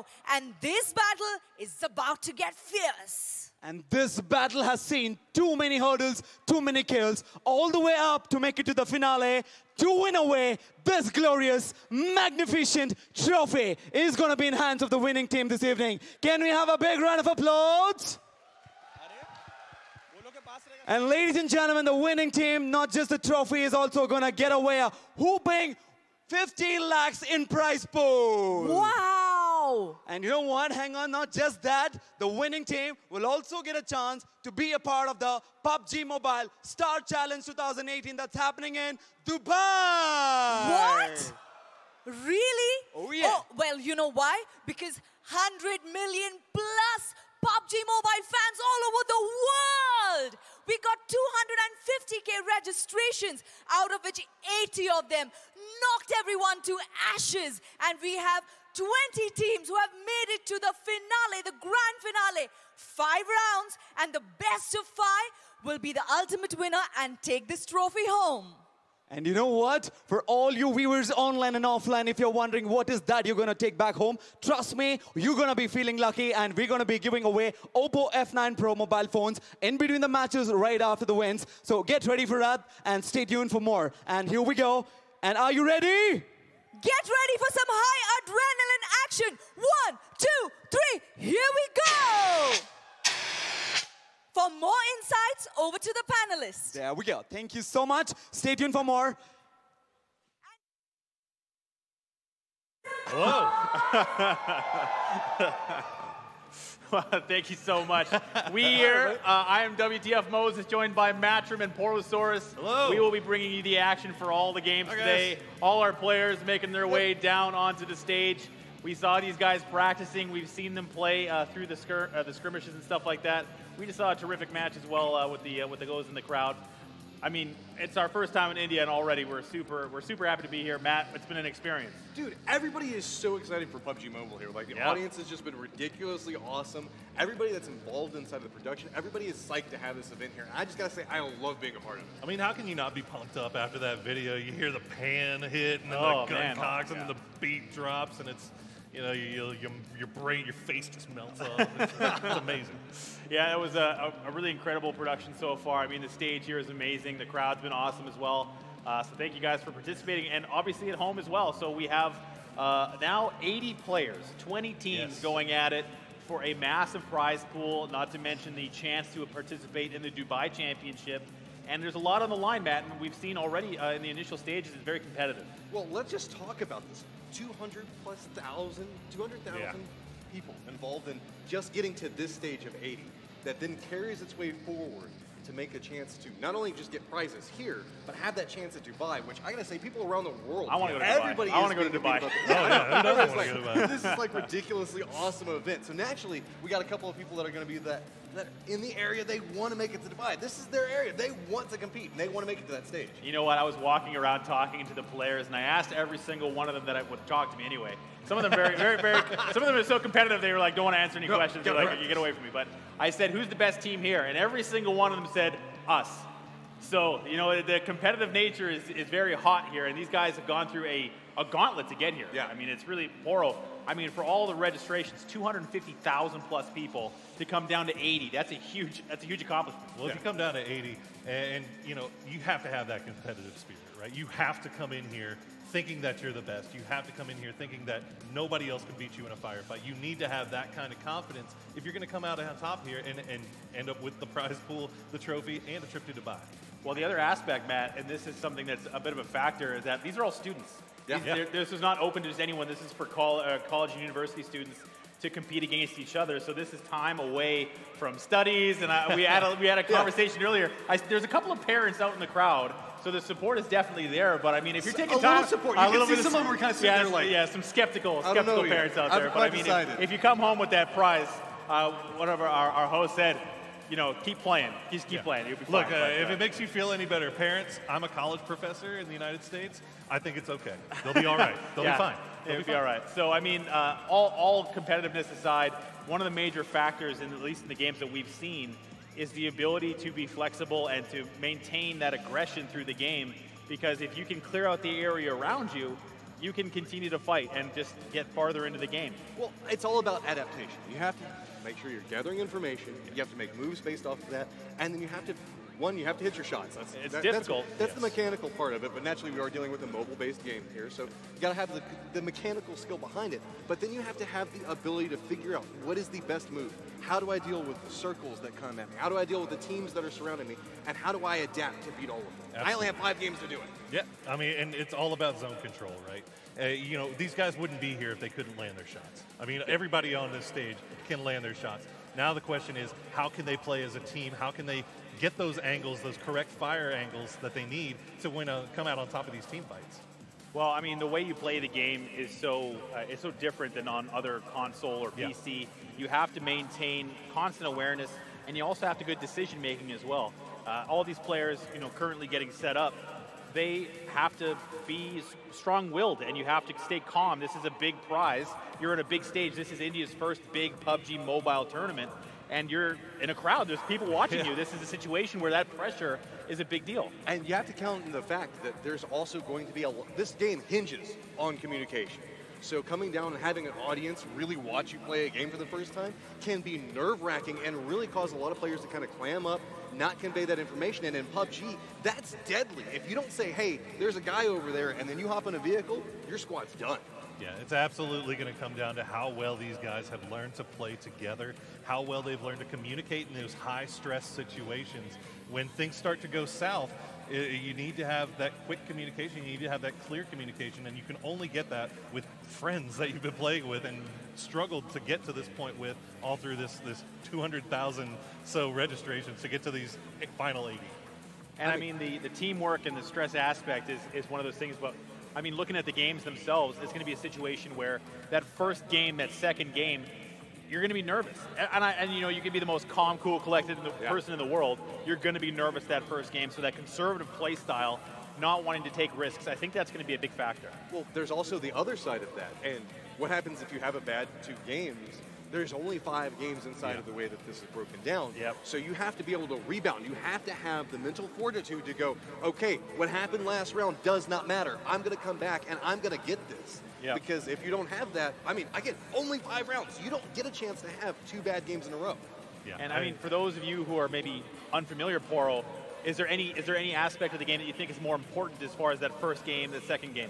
go. And this battle is about to get fierce. And this battle has seen too many hurdles, too many kills, all the way up to make it to the finale. To win away this glorious, magnificent trophy is going to be in hands of the winning team this evening. Can we have a big round of applause? And ladies and gentlemen, the winning team, not just the trophy, is also going to get away a whooping 50 lakhs in prize pool. Wow! And you know what? Hang on, not just that. The winning team will also get a chance to be a part of the PUBG Mobile Star Challenge 2018 that's happening in Dubai. What? Really? Oh, yeah. Oh, well, you know why? Because 100 million plus PUBG Mobile fans all over the world. We got 250K registrations, out of which 80 of them knocked everyone to ashes. And we have 20 teams who have made it to the finale, the grand finale. 5 rounds, and the best of 5 will be the ultimate winner and take this trophy home. And you know what? For all you viewers online and offline, if you're wondering what is that you're going to take back home, trust me, you're going to be feeling lucky, and we're going to be giving away Oppo F9 Pro mobile phones in between the matches right after the wins. So get ready for that and stay tuned for more. And here we go. And are you ready? Get ready for some high adrenaline action. 1, 2, 3, here we go! For more insights, over to the panelists. There we go. Thank you so much. Stay tuned for more. Hello. Well, thank you so much. We here, I am WTF Moses, joined by Matrim and Porlosaurus. Hello. We will be bringing you the action for all the games today. All our players making their way down onto the stage. We saw these guys practicing. We've seen them play through the skirmishes and stuff like that. We just saw a terrific match as well with the goes in the crowd. I mean, it's our first time in India, and already we're super happy to be here. Matt, it's been an experience. Dude, everybody is so excited for PUBG Mobile here. Like, the audience has just been ridiculously awesome. Everybody that's involved inside the production, everybody is psyched to have this event here. And I just gotta say, I love being a part of it. I mean, how can you not be pumped up after that video? You hear the pan hit, and then Oh, the gun man. cocks, and then the beat drops, and it's, you know, your brain, your face just melts off. It's amazing. Yeah, it was a really incredible production so far. I mean, the stage here is amazing. The crowd's been awesome as well. So thank you guys for participating, and obviously at home as well. So we have now 80 players, 20 teams going at it for a massive prize pool, not to mention the chance to participate in the Dubai Championship. And there's a lot on the line, Matt, and we've seen already in the initial stages it's very competitive. Well, let's just talk about this. 200,000 people involved in just getting to this stage of 80 that then carries its way forward to make a chance to not only just get prizes here, but have that chance at Dubai, which I gotta say, people around the world, I want to go to everybody Dubai. I want is to go to being Dubai. beat Oh, yeah, who doesn't want like, to go to Dubai? This is like ridiculously awesome event. So naturally, we got a couple of people that are gonna be that in the area, they want to make it to Dubai. This is their area. They want to compete, and they want to make it to that stage. You know what? I was walking around talking to the players, and I asked every single one of them that would talk to me anyway. Some of them some of them are so competitive they were like, don't want to answer any questions. They're like, you get away from me. But I said, who's the best team here? And every single one of them said, us. So, you know, the competitive nature is very hot here, and these guys have gone through a gauntlet to get here. Yeah. I mean, it's really Poro. I mean, for all the registrations, 250,000 plus people to come down to 80. That's a huge accomplishment. Well, if you come down to 80, and you know, you have to have that competitive spirit, right? You have to come in here thinking that you're the best. You have to come in here thinking that nobody else can beat you in a firefight. You need to have that kind of confidence if you're going to come out on top here and end up with the prize pool, the trophy, and a trip to Dubai. Well, the other aspect, Matt, and this is something that's a bit of a factor, is that these are all students. Yeah. This is not open to just anyone. This is for college and university students to compete against each other. So this is time away from studies. And we had a conversation earlier. There's a couple of parents out in the crowd, so the support is definitely there. But I mean, if you're taking time, support. You can see some of them are kind of sitting there like, some skeptical parents out there. But I mean, if you come home with that prize, whatever our host said, you know, keep playing. Just keep playing. You'll be fine. Look, if it makes you feel any better, parents, I'm a college professor in the United States. I think it's okay. They'll be all right. They'll be fine. It'll be all right. So, I mean, all competitiveness aside, one of the major factors, at least in the games that we've seen, is the ability to be flexible and to maintain that aggression through the game. Because if you can clear out the area around you, you can continue to fight and just get farther into the game. Well, it's all about adaptation. You have to make sure you're gathering information, you have to make moves based off of that, and then you have to, you have to hit your shots. It's difficult. That's the mechanical part of it, but naturally we are dealing with a mobile-based game here, so you got to have the mechanical skill behind it, but then you have to have the ability to figure out what is the best move. How do I deal with the circles that come at me? How do I deal with the teams that are surrounding me? And how do I adapt to beat all of them? Absolutely. I only have 5 games to do it. Yeah, I mean, and it's all about zone control, right? You know, these guys wouldn't be here if they couldn't land their shots. I mean, everybody on this stage can land their shots. Now the question is, how can they play as a team? How can they get those angles, those correct fire angles that they need to win come out on top of these team fights? Well, I mean, the way you play the game is so different than on other console or PC. You have to maintain constant awareness, and you also have to good decision making as well. All these players, you know, currently getting set up, they have to be strong-willed, and you have to stay calm. This is a big prize. You're in a big stage. This is India's first big PUBG mobile tournament, and you're in a crowd. There's people watching you. This is a situation where that pressure is a big deal. And you have to count in the fact that there's also going to be this game hinges on communication. So coming down and having an audience really watch you play a game for the first time can be nerve-wracking and really cause a lot of players to kind of clam up, not convey that information. And in PUBG, that's deadly. If you don't say, hey, there's a guy over there, and then you hop in a vehicle, your squad's done. Yeah, it's absolutely going to come down to how well these guys have learned to play together, how well they've learned to communicate in those high-stress situations. When things start to go south, you need to have that quick communication, you need to have that clear communication, and you can only get that with friends that you've been playing with and struggled to get to this point with all through this 200,000 so registrations to get to these final 80. And I mean, the teamwork and the stress aspect is one of those things, but I mean, looking at the games themselves, it's going to be a situation where that first game, that second game, you're going to be nervous. And you know, you can be the most calm, cool, collected person in the world. You're going to be nervous that first game. So that conservative play style, not wanting to take risks, I think that's going to be a big factor. Well, there's also the other side of that. And what happens if you have a bad 2 games? There's only 5 games inside of the way that this is broken down. So you have to be able to rebound. You have to have the mental fortitude to go, okay, what happened last round does not matter. I'm going to come back and I'm going to get this. Because if you don't have that, I mean, again, only 5 rounds. You don't get a chance to have 2 bad games in a row. And I mean, for those of you who are maybe unfamiliar, Poro, is there any aspect of the game that you think is more important as far as that first game, the second game?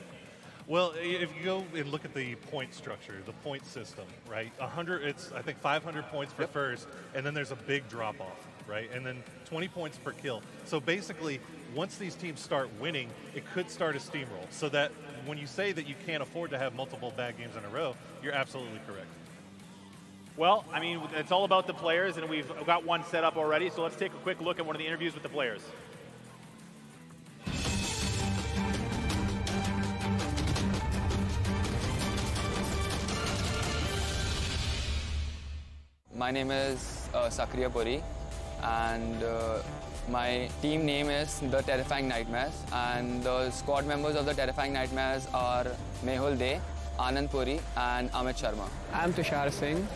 Well, if you go and look at the point structure, the point system, right? 100, it's I think 500 points for first, and then there's a big drop off, right? And then 20 points per kill. So basically, once these teams start winning, it could start a steamroll. So that when you say that you can't afford to have multiple bad games in a row, you're absolutely correct. Well, I mean, it's all about the players, and we've got one set up already. So let's take a quick look at one of the interviews with the players. My name is Sakriya Puri, and my team name is the Terrifying Nightmares, and the squad members of the Terrifying Nightmares are Mehul De, Anand Puri, and Amit Sharma. I'm Tushar Singh.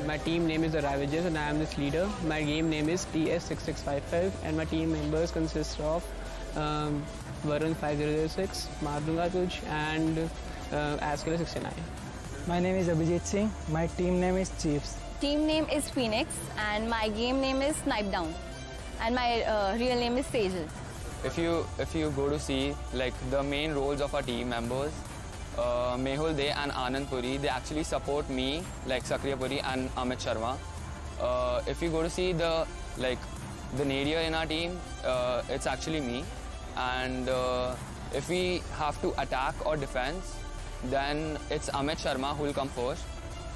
My team name is the Ravages, and I am this leader. My game name is TS6655, and my team members consist of Varun 5006, Mardunga Tuj, and Askila69. My name is Abhijit Singh. My team name is Chiefs. Team name is Phoenix, and my game name is Snipe Down, and my real name is Sejal. If you go to see like the main roles of our team members, Mehul De and Anand Puri, they actually support me, like Sakriya Puri and Amit Sharma. If you go to see the nadier in our team, it's actually me. And if we have to attack or defense, then it's Amit Sharma who will come first.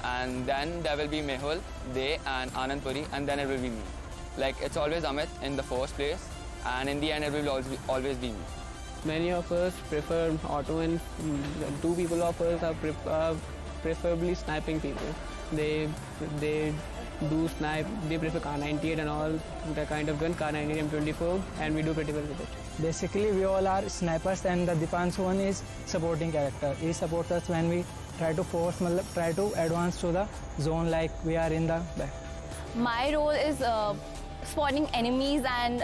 And then there will be Mehul, De and Anand Puri, and then it will be me. Like, it's always Amit in the first place, and in the end it will always be me. Many of us prefer auto, and 2 people of us are preferably sniping people. They do snipe, they prefer Kar98 and all the kind of gun, Kar98 M24, and we do pretty well with it. Basically, we all are snipers, and the Dipanshu one is supporting character. He supports us when we try to advance to the zone, like we are in the back. My role is spotting enemies and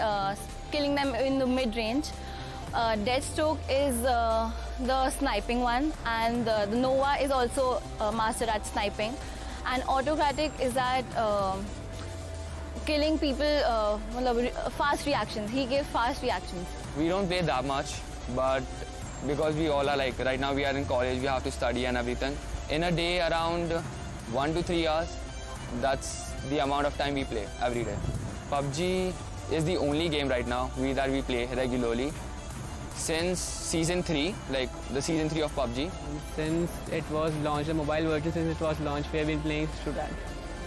killing them in the mid-range. Deathstroke is the sniping one, and the Nova is also master at sniping. And Autocratic is at killing people, fast reactions. He gives fast reactions. We don't play that much, but because we all are like, right now we are in college, we have to study and everything. In a day, around 1 to 3 hours, that's the amount of time we play every day. PUBG is the only game right now that we play regularly. Since season 3, like the season 3 of PUBG. Since it was launched, the mobile version, since it was launched, we have been playing Zotac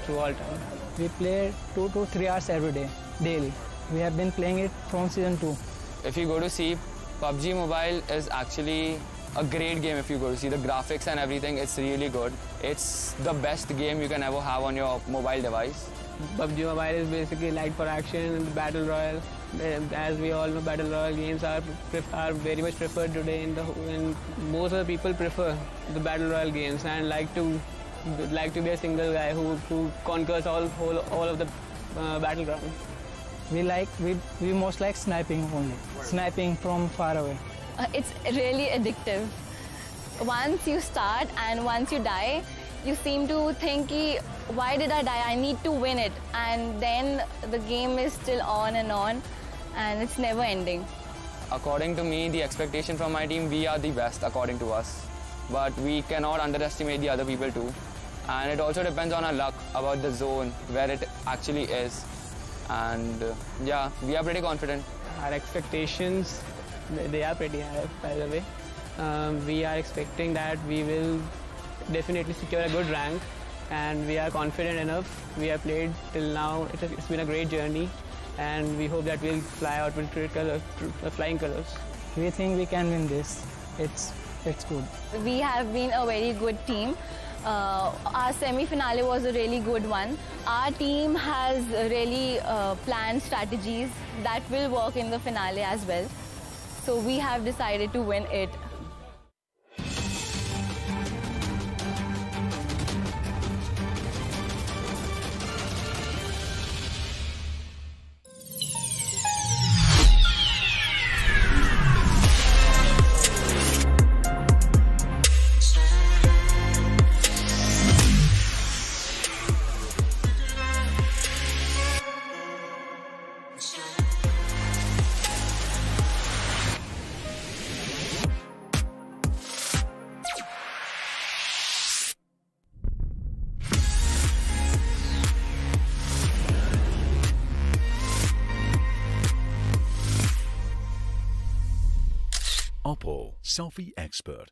through all time. We play 2 to 3 hours every day, daily. We have been playing it from season 2. If you go to see, PUBG Mobile is actually a great game. If you go to see the graphics and everything, it's really good. It's the best game you can ever have on your mobile device. PUBG Mobile is basically light for action, battle royale. As we all know, battle royale games are very much preferred today. And most of the people prefer the battle royale games and like to be a single guy who conquers all of the battleground. We most like sniping only. Sniping from far away. It's really addictive. Once you start and once you die, you seem to think, why did I die? I need to win it. And then the game is still on, and it's never ending. According to me, the expectation from my team, we are the best according to us. But we cannot underestimate the other people too. And it also depends on our luck about the zone where it actually is. And yeah, we are pretty confident. Our expectations, they are pretty high, by the way. We are expecting that we will definitely secure a good rank, and we are confident enough. We have played till now. It's been a great journey, and we hope that we'll fly out with flying colors. We think we can win this. It's good. We have been a very good team. Our semi-finale was a really good one. Our team has really planned strategies that will work in the finale as well. So we have decided to win it. Oppo Selfie Expert.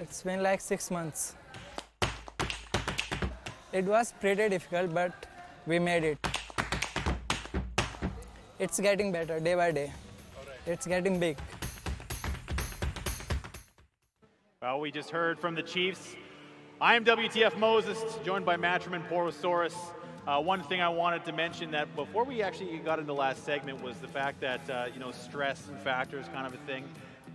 It's been like 6 months. It was pretty difficult, but we made it. It's getting better day by day. It's getting big. Well, we just heard from the Chiefs. I am WTF Moses, joined by Matchroom Porosaurus. One thing I wanted to mention that before we actually got into the last segment was the fact that, stress and factors kind of a thing.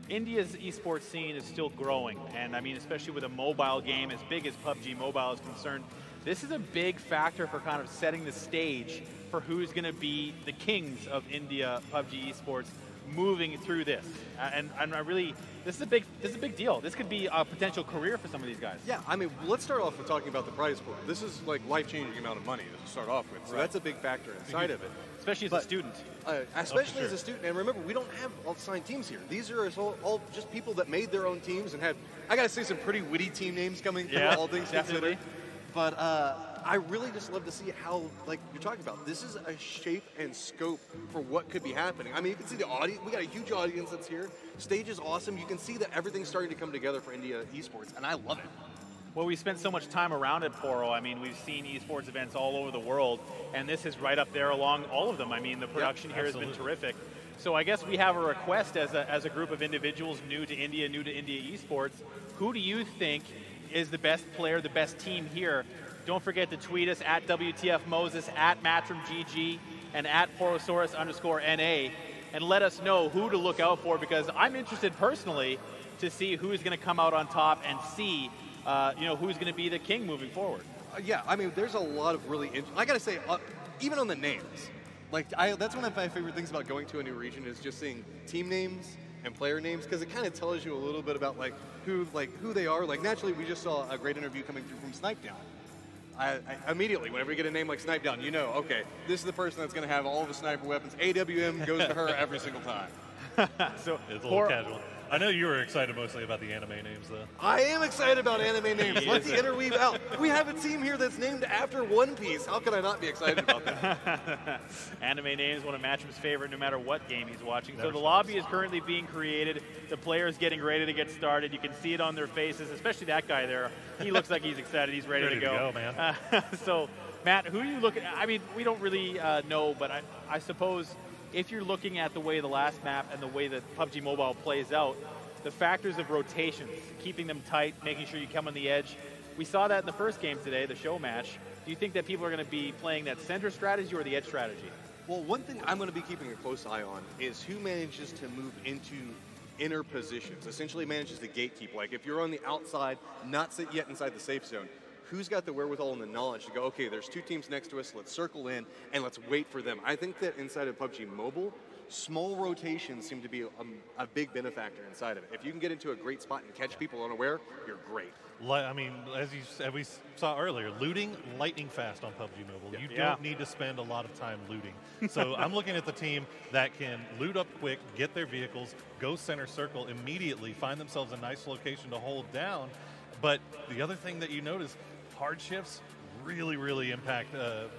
India's esports scene is still growing, and I mean, especially with a mobile game as big as PUBG Mobile is concerned, this is a big factor for kind of setting the stage for who's going to be the kings of India PUBG esports moving through this. And I really, this is a big deal. This could be a potential career for some of these guys. Yeah, I mean, let's start off with talking about the prize pool. This is like life-changing amount of money to start off with, so that's a big factor inside of it. Especially as a student. Especially as a student, and remember, we don't have all signed teams here. These are all just people that made their own teams and had, I gotta say, some pretty witty team names coming through, all things considered. But I really just love to see how, like you're talking about, this is a shape and scope for what could be happening. I mean, you can see the audience. We got a huge audience that's here. Stage is awesome. You can see that everything's starting to come together for India esports, and I love it. Well, we spent so much time around it, Poro. I mean, we've seen esports events all over the world, and this is right up there along all of them. I mean, the production here has been terrific. So I guess we have a request as a group of individuals new to India esports. Who do you think is the best player, the best team here? Don't forget to tweet us at WTF Moses, at MatchroomGG, and at Porosaurus_NA. and let us know who to look out for, because I'm interested personally to see who's going to come out on top and see who's going to be the king moving forward. Yeah, I mean, there's a lot of really, I gotta say, even on the names, like that's one of my favorite things about going to a new region is just seeing team names and player names, because it kind of tells you a little bit about who they are. Like naturally, we just saw a great interview coming through from Snipedown. I immediately, whenever you get a name like Snipedown, you know, okay, this is the person that's going to have all the sniper weapons. AWM goes to her every single time. So it's a little casual. I know you were excited mostly about the anime names, though. I am excited about anime names. Let the interweave out. We have a team here that's named after One Piece. How can I not be excited about that? Anime names, one of Matchup's favorite, no matter what game he's watching. So the lobby is currently being created. The players getting ready to get started. You can see it on their faces, especially that guy there. He looks like he's excited. He's ready to go. Man. So, Matt, who are you looking at? I mean, we don't really know, but I suppose if you're looking at the way the last map and the way that PUBG Mobile plays out, the factors of rotations, keeping them tight, making sure you come on the edge. We saw that in the first game today, the show match. Do you think that people are going to be playing that center strategy or the edge strategy? Well, one thing I'm going to be keeping a close eye on is who manages to move into inner positions, essentially manages to gatekeep. Like if you're on the outside, not sit yet inside the safe zone, who's got the wherewithal and the knowledge to go, okay, there's two teams next to us, let's circle in and let's wait for them. I think that inside of PUBG Mobile, small rotations seem to be a big benefactor inside of it. If you can get into a great spot and catch people unaware, you're great. I mean, as we saw earlier, looting lightning fast on PUBG Mobile. You don't need to spend a lot of time looting. So I'm looking at the team that can loot up quick, get their vehicles, go center circle immediately, find themselves a nice location to hold down. But the other thing that you notice, hard shifts really, really impact the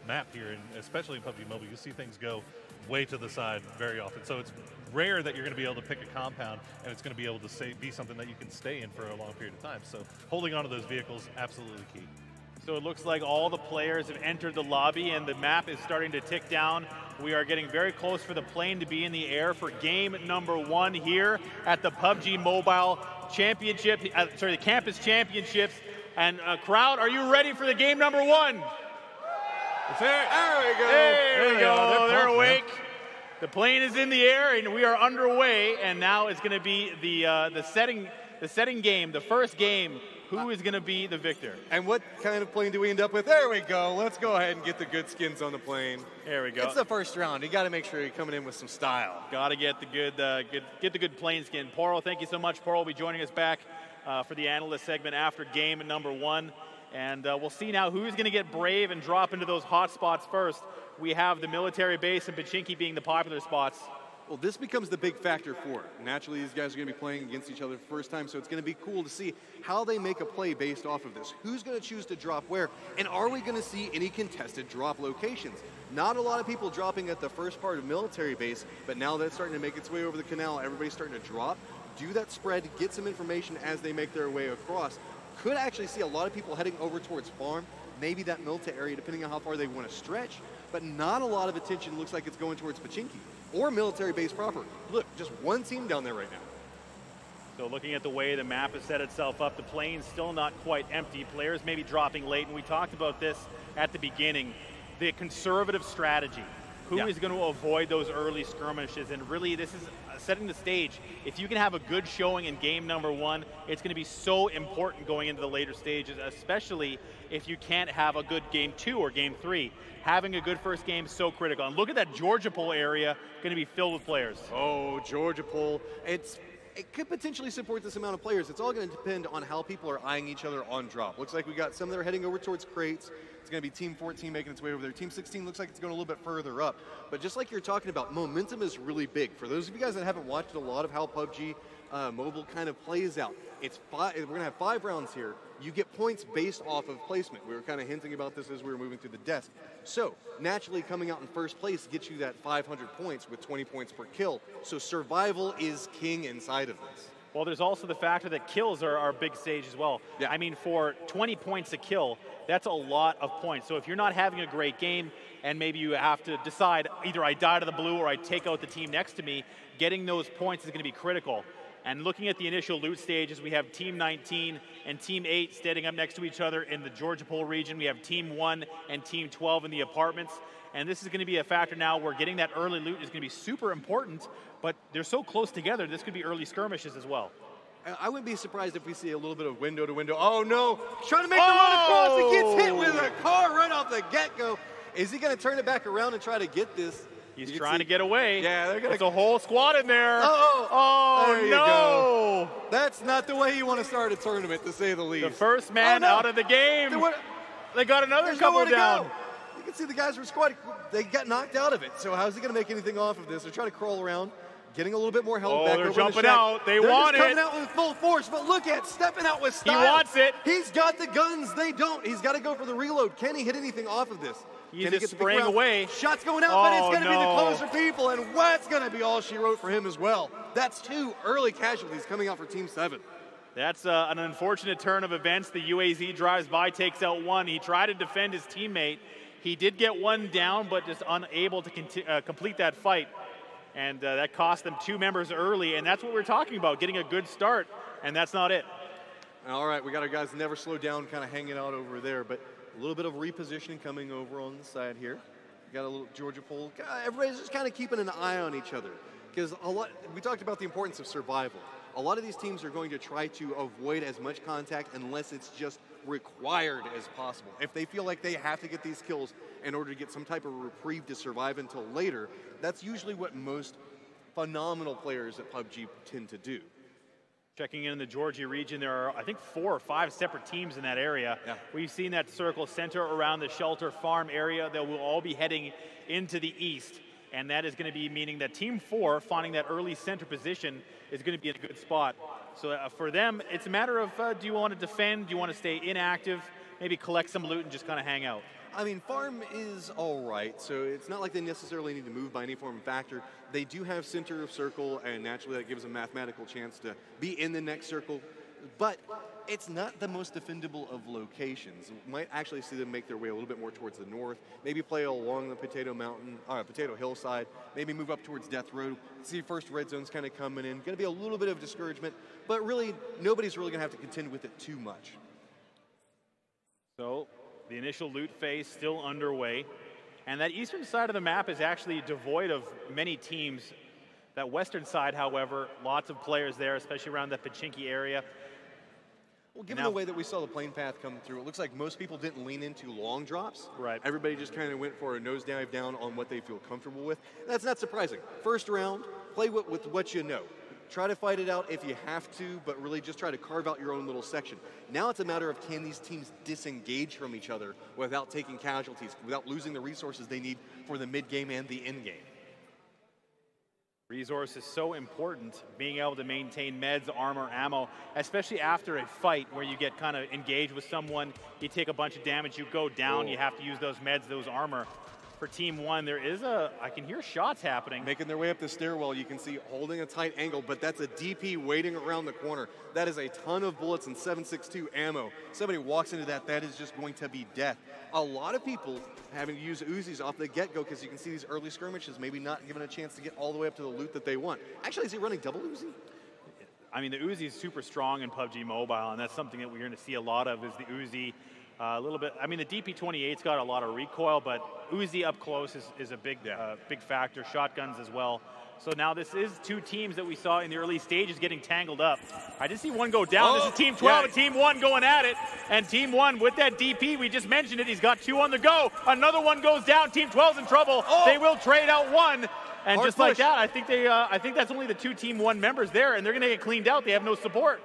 map here, and especially in PUBG Mobile, you see things go way to the side very often. So it's rare that you're going to be able to pick a compound and it's going to be able to be something that you can stay in for a long period of time. So holding on to those vehicles, absolutely key. So it looks like all the players have entered the lobby and the map is starting to tick down. We are getting very close for the plane to be in the air for game number 1 here at the PUBG Mobile Championship, the Campus Championships. And crowd, are you ready for the game number 1? There we go. There we go. They're awake. The plane is in the air, and we are underway. And now it's going to be the setting game, the first game. Who is going to be the victor? And what kind of plane do we end up with? There we go. Let's go ahead and get the good skins on the plane. There we go. It's the first round. You got to make sure you're coming in with some style. Got to get the good plane skin. Poro, thank you so much. Poro will be joining us back for the analyst segment after game number 1. And we'll see now who's going to get brave and drop into those hot spots first. We have the military base and Pachinki being the popular spots. Well, this becomes the big factor for it. Naturally, these guys are going to be playing against each other for the first time, so it's going to be cool to see how they make a play based off of this. Who's going to choose to drop where? And are we going to see any contested drop locations? Not a lot of people dropping at the first part of military base, but now that's starting to make its way over the canal. Everybody's starting to drop, do that spread, get some information as they make their way across. Could actually see a lot of people heading over towards farm, maybe that military area, depending on how far they want to stretch, but not a lot of attention looks like it's going towards Pachinki or military base proper. Look, just one team down there right now. So looking at the way the map has set itself up, the plane's still not quite empty. Players may be dropping late, and we talked about this at the beginning. The conservative strategy. Who is going to avoid those early skirmishes? And really, this is setting the stage. If you can have a good showing in game number 1, it's going to be so important going into the later stages, especially if you can't have a good game 2 or game 3. Having a good first game is so critical. And look at that Georgia Pole area going to be filled with players. Oh, Georgia Pole. It could potentially support this amount of players. It's all going to depend on how people are eyeing each other on drop. Looks like we got some that are heading over towards crates. It's going to be Team 14 making its way over there. Team 16 looks like it's going a little bit further up. But just like you're talking about, momentum is really big. For those of you guys that haven't watched a lot of how PUBG Mobile kind of plays out, we're going to have 5 rounds here. You get points based off of placement. We were kind of hinting about this as we were moving through the desk. So naturally coming out in first place gets you that 500 points with 20 points per kill. So survival is king inside of this. Well, there's also the factor that kills are our big stage as well. Yeah. I mean, for 20 points a kill, that's a lot of points. So if you're not having a great game and maybe you have to decide either I die to the blue or I take out the team next to me, getting those points is going to be critical. And looking at the initial loot stages, we have Team 19 and Team 8 standing up next to each other in the Georgia Pole region. We have Team 1 and Team 12 in the apartments. And this is going to be a factor now where getting that early loot is going to be super important, but they're so close together, this could be early skirmishes as well. I wouldn't be surprised if we see a little bit of window to window. Oh no, he's trying to make the run across and gets hit with a car right off the get-go. Is he going to turn it back around and try to get this? He's trying to get away. Yeah, they're going to. There's a whole squad in there. Oh, there you no. go. That's not the way you want to start a tournament, to say the least. The first man out of the game. They got another couple down. You can see the guys from squad, they got knocked out of it. So how's he going to make anything off of this? They're trying to crawl around, getting a little bit more health back. They're over jumping the out. They're want it. Coming out with full force, but look at stepping out with style. He wants it. He's got the guns. They don't. He's got to go for the reload. Can he hit anything off of this? He's just spraying away. Shots going out, but it's going to be the closer people, and that's going to be all she wrote for him as well. That's 2 early casualties coming out for Team 7. That's an unfortunate turn of events. The UAZ drives by, takes out one. He tried to defend his teammate. He did get one down, but just unable to complete that fight. And that cost them 2 members early, and that's what we're talking about, getting a good start, and that's not it. All right, we got our guys never slow down, kind of hanging out over there, but a little bit of repositioning coming over on the side here. We got a little Georgia pole. Everybody's just kind of keeping an eye on each other, because we talked about the importance of survival. A lot of these teams are going to try to avoid as much contact unless it's just required as possible. If they feel like they have to get these kills in order to get some type of reprieve to survive until later, that's usually what most phenomenal players at PUBG tend to do. Checking in the Georgia region, there are, I think, 4 or 5 separate teams in that area. Yeah. We've seen that circle center around the shelter farm area. They will all be heading into the east. And that is going to be meaning that Team 4, finding that early center position, is going to be in a good spot. So for them, it's a matter of, do you want to defend? Do you want to stay inactive? Maybe collect some loot and just kind of hang out. I mean, farm is all right, so it's not like they necessarily need to move by any form of factor. They do have center of circle, and naturally that gives a mathematical chance to be in the next circle, but it's not the most defendable of locations. You might actually see them make their way a little bit more towards the north, maybe play along the Potato Hillside, maybe move up towards Death Road, see first red zone's kind of coming in. Going to be a little bit of discouragement, but really, nobody's really going to have to contend with it too much. So, the initial loot phase still underway. And that eastern side of the map is actually devoid of many teams. That western side, however, lots of players there, especially around the Pachinki area. Well, given the way that we saw the plane path come through, it looks like most people didn't lean into long drops. Right. Everybody just kind of went for a nosedive down on what they feel comfortable with. That's not surprising. First round, play with what you know. Try to fight it out if you have to, but really just try to carve out your own little section. Now it's a matter of, can these teams disengage from each other without taking casualties, without losing the resources they need for the mid-game and the end-game. Resource is so important, being able to maintain meds, armor, ammo, especially after a fight where you get kind of engaged with someone, you take a bunch of damage, you go down, you have to use those meds, those armor. For Team 1, there is I can hear shots happening. Making their way up the stairwell, you can see holding a tight angle, but that's a DP waiting around the corner. That is a ton of bullets and 7.62 ammo. Somebody walks into that, that is just going to be death. A lot of people having to use Uzis off the get-go because you can see these early skirmishes, maybe not given a chance to get all the way up to the loot that they want. Actually, is he running double Uzi? I mean, the Uzi is super strong in PUBG Mobile, and that's something that we're going to see a lot of, is the Uzi. A little bit, I mean, the DP28's got a lot of recoil, but Uzi up close is a big factor. Shotguns as well. So now this is 2 teams that we saw in the early stages getting tangled up. I just see one go down. This is Team 12 and Team 1 going at it. And Team 1 with that DP, we just mentioned it, he's got 2 on the go. Another one goes down. Team 12's in trouble. They will trade out one. And Hard just push. like that, I think that's only the 2 Team 1 members there, and they're going to get cleaned out. They have no support.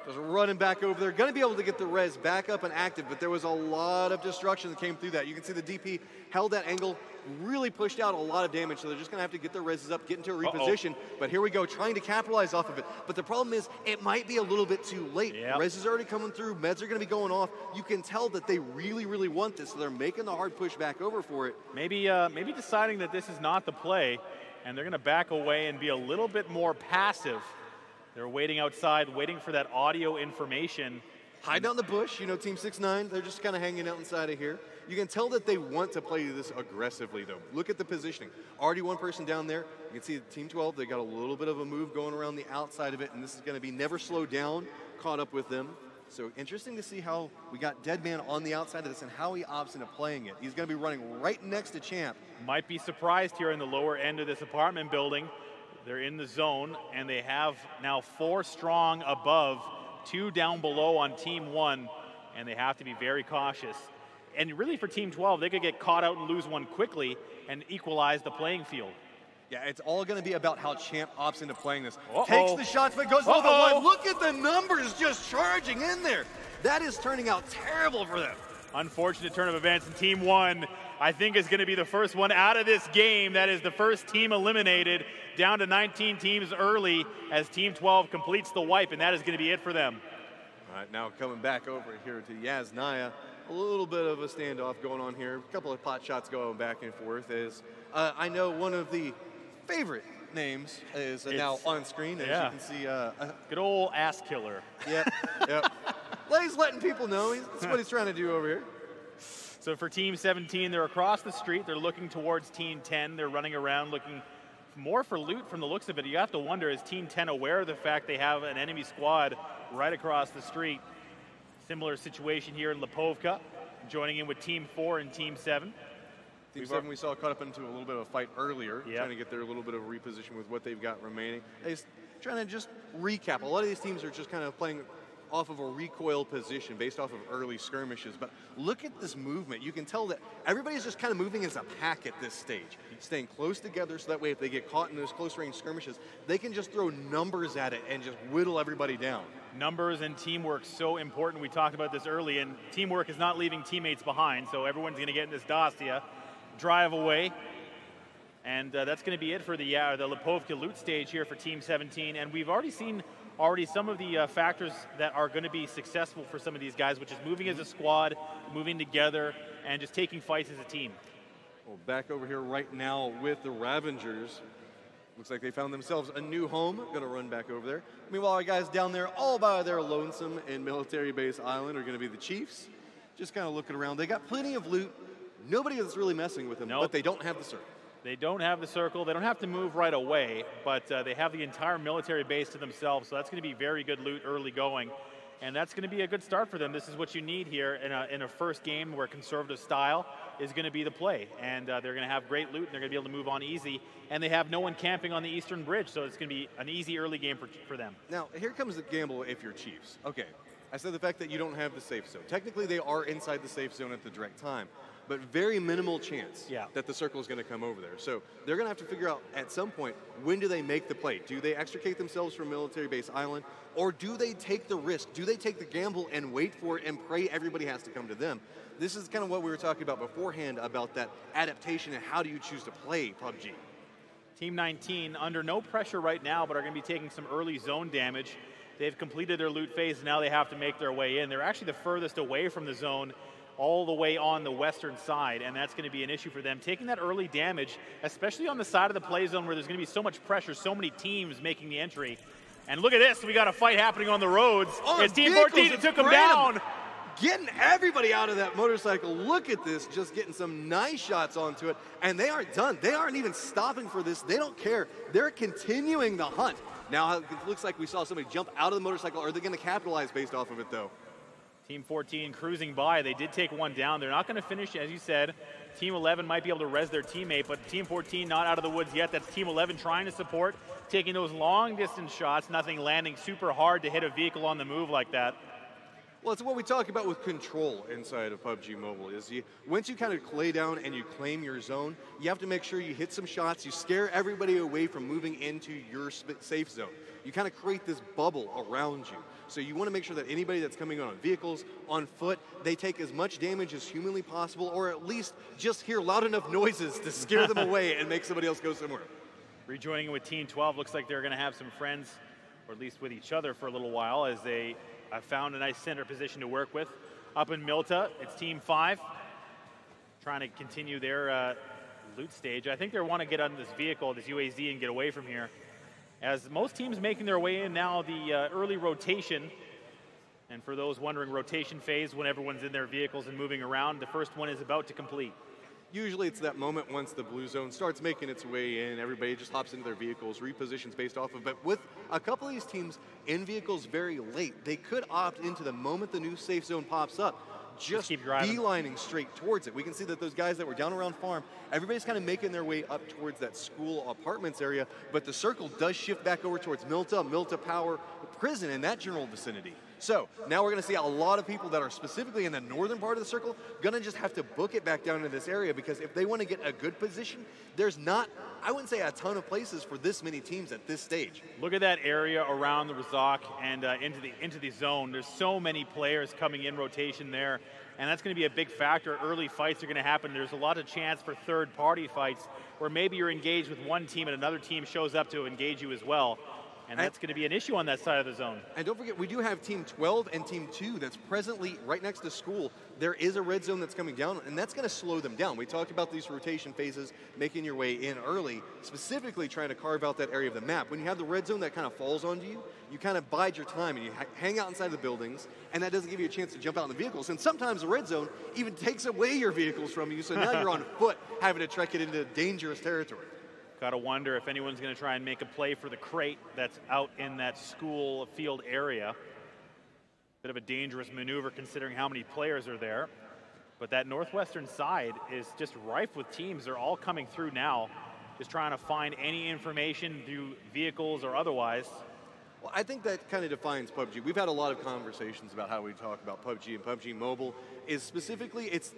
Just running back over there. Going to be able to get the res back up and active, but there was a lot of destruction that came through that. You can see the DP held that angle, really pushed out a lot of damage, so they're just going to have to get their reses up, get into a reposition. But here we go, trying to capitalize off of it. But the problem is, it might be a little bit too late. Yep. Res is already coming through, meds are going to be going off. You can tell that they really, really want this, so they're making the hard push back over for it. Maybe deciding that this is not the play, and they're going to back away and be a little bit more passive. They're waiting outside, waiting for that audio information. Hide down the bush, you know, Team 6-9, they're just kind of hanging out inside of here. You can tell that they want to play this aggressively, though. Look at the positioning. Already one person down there. You can see Team 12, they got a little bit of a move going around the outside of it, and this is going to be never slow down, caught up with them. So interesting to see how we got Deadman on the outside of this and how he opts into playing it. He's going to be running right next to Champ. Might be surprised here in the lower end of this apartment building. They're in the zone, and they have now 4 strong above, 2 down below on Team 1, and they have to be very cautious. And really for Team 12, they could get caught out and lose one quickly and equalize the playing field. Yeah, it's all going to be about how Champ opts into playing this. Uh-oh. Takes the shots, but goes over the line. Look at the numbers just charging in there. That is turning out terrible for them. Unfortunate turn of events, and Team 1, I think, is going to be the first one out of this game. That is the first team eliminated, down to 19 teams early as Team 12 completes the wipe, and that is going to be it for them. All right, now coming back over here to Yasnaya. A little bit of a standoff going on here. A couple of pot shots going back and forth. As I know one of the favorite names is now on screen, as you can see. Good old ass killer. Yep, yep. Well, he's letting people know. That's what he's trying to do over here. So for Team 17, they're across the street. They're looking towards Team 10. They're running around looking more for loot from the looks of it. You have to wonder, is Team 10 aware of the fact they have an enemy squad right across the street? Similar situation here in Lipovka, joining in with Team 4 and Team 7. Team 7 we saw caught up into a little bit of a fight earlier, trying to get their little bit of reposition with what they've got remaining. They're trying to just recap. A lot of these teams are just kind of playing off of a recoil position based off of early skirmishes. But look at this movement. You can tell that everybody's just kind of moving as a pack at this stage, staying close together so that way if they get caught in those close range skirmishes, they can just throw numbers at it and just whittle everybody down. Numbers and teamwork so important. We talked about this early, and teamwork is not leaving teammates behind, so everyone's going to get in this Dastia, drive away, and that's going to be it for the Lipovka loot stage here for Team 17. And we've already seen some of the factors that are going to be successful for some of these guys, which is moving as a squad, moving together, and just taking fights as a team. Well, back over here right now with the Ravengers. Looks like they found themselves a new home. Going to run back over there. Meanwhile, our guys down there all by their lonesome in Military Base Island are going to be the Chiefs. Just kind of looking around. They got plenty of loot. Nobody is really messing with them, but they don't have the circle. They don't have the circle. They don't have to move right away, but they have the entire military base to themselves, so that's going to be very good loot early going, and that's going to be a good start for them. This is what you need here in a first game where conservative style is going to be the play, and they're going to have great loot, and they're going to be able to move on easy, and they have no one camping on the eastern bridge, so it's going to be an easy early game for them. Now, here comes the gamble if you're Chiefs. Okay, I said the fact that you don't have the safe zone. Technically, they are inside the safe zone at the direct time, but very minimal chance that the circle is going to come over there. So they're going to have to figure out at some point, when do they make the play? Do they extricate themselves from Military Base Island, or do they take the risk? Do they take the gamble and wait for it and pray everybody has to come to them? This is kind of what we were talking about beforehand about that adaptation and how do you choose to play PUBG. Team 19 under no pressure right now, but are going to be taking some early zone damage. They've completed their loot phase, and now they have to make their way in. They're actually the furthest away from the zone, all the way on the western side, and that's going to be an issue for them. Taking that early damage, especially on the side of the play zone where there's going to be so much pressure, so many teams making the entry. And look at this, we got a fight happening on the roads. It's Team 14 that took them down. Getting everybody out of that motorcycle. Look at this, just getting some nice shots onto it, and they aren't done. They aren't even stopping for this. They don't care. They're continuing the hunt. Now, it looks like we saw somebody jump out of the motorcycle. Are they going to capitalize based off of it, though? Team 14 cruising by. They did take one down. They're not going to finish, as you said. Team 11 might be able to res their teammate, but Team 14 not out of the woods yet. That's Team 11 trying to support, taking those long-distance shots, nothing landing super hard to hit a vehicle on the move like that. Well, it's what we talk about with control inside of PUBG Mobile, is once you kind of lay down and you claim your zone, you have to make sure you hit some shots, you scare everybody away from moving into your safe zone. You kind of create this bubble around you. So you want to make sure that anybody that's coming on vehicles, on foot, they take as much damage as humanly possible, or at least just hear loud enough noises to scare them away and make somebody else go somewhere. Rejoining with Team 12, looks like they're going to have some friends, or at least with each other for a little while, as they found a nice center position to work with. Up in Milta, it's Team 5, trying to continue their loot stage. I think they want to get on this vehicle, this UAZ, and get away from here. As most teams making their way in now, the early rotation, and for those wondering, rotation phase when everyone's in their vehicles and moving around, the first one is about to complete. Usually it's that moment once the blue zone starts making its way in, everybody just hops into their vehicles, repositions based off of, but with a couple of these teams in vehicles very late, they could opt into the moment the new safe zone pops up, just keep driving. beelining straight towards it. We can see that those guys that were down around farm, everybody's kind of making their way up towards that school apartments area, but the circle does shift back over towards Milta Power, prison in that general vicinity. So now we're going to see a lot of people that are specifically in the northern part of the circle going to just have to book it back down to this area, because if they want to get a good position, there's not, I wouldn't say a ton of places for this many teams at this stage. Look at that area around the Zotac and into the zone. There's so many players coming in rotation there, and that's going to be a big factor. Early fights are going to happen. There's a lot of chance for third-party fights where maybe you're engaged with one team and another team shows up to engage you as well. And that's going to be an issue on that side of the zone. And don't forget, we do have Team 12 and Team 2 that's presently right next to school. There is a red zone that's coming down, and that's going to slow them down. We talked about these rotation phases, making your way in early, specifically trying to carve out that area of the map. When you have the red zone that kind of falls onto you, you kind of bide your time, and you hang out inside the buildings, and that doesn't give you a chance to jump out in the vehicles. And sometimes the red zone even takes away your vehicles from you, so now you're on foot having to trek it into dangerous territory. Gotta wonder if anyone's gonna try and make a play for the crate that's out in that school field area. Bit of a dangerous maneuver considering how many players are there. But that northwestern side is just rife with teams. They're all coming through now, just trying to find any information through vehicles or otherwise. Well, I think that kind of defines PUBG. We've had a lot of conversations about how we talk about PUBG and PUBG Mobile. Is specifically, it's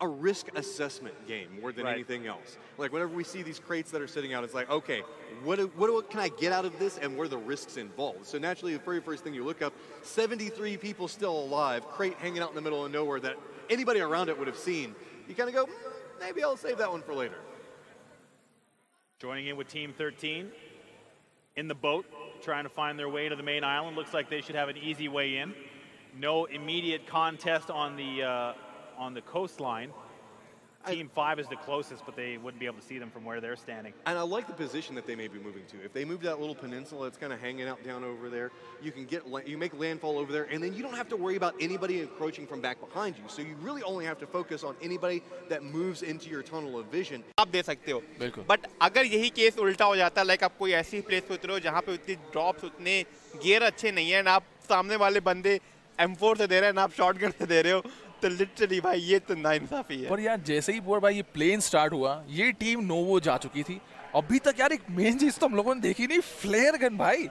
a risk assessment game more than anything else. Like whenever we see these crates that are sitting out, it's like, okay, what can I get out of this, and what are the risks involved? So naturally, the very first thing you look up, 73 people still alive, crate hanging out in the middle of nowhere that anybody around it would have seen. You kind of go, maybe I'll save that one for later. Joining in with Team 13 in the boat, trying to find their way to the main island. Looks like they should have an easy way in. No immediate contest on the coastline. Team 5 is the closest, but they wouldn't be able to see them from where they're standing. And I like the position that they may be moving to. If they move to that little peninsula that's kind of hanging out down over there, you make landfall over there, and then you don't have to worry about anybody encroaching from back behind you. So you really only have to focus on anybody that moves into your tunnel of vision. आप दे सकते हो, but अगर यही case उल्टा हो जाता, like आप कोई ऐसी प्लेस पे उतरो जहाँ पे उतनी ड्रॉप्स, उतने गियर अच्छे नहीं है, ना आप सामने वाले बंदे M4 से दे रहे हैं, ना आप शॉटगन से दे रहे हो, तो लिटरली भाई ये तो नाइंसाफी है। पर यार जैसे ही भाई ये प्लेन स्टार्ट हुआ, ये टीम नोवो जा चुकी थी। अभी तक यार एक मेन चीज तो हम लोगों ने देखी नहीं, फ्लेयर गन भाई।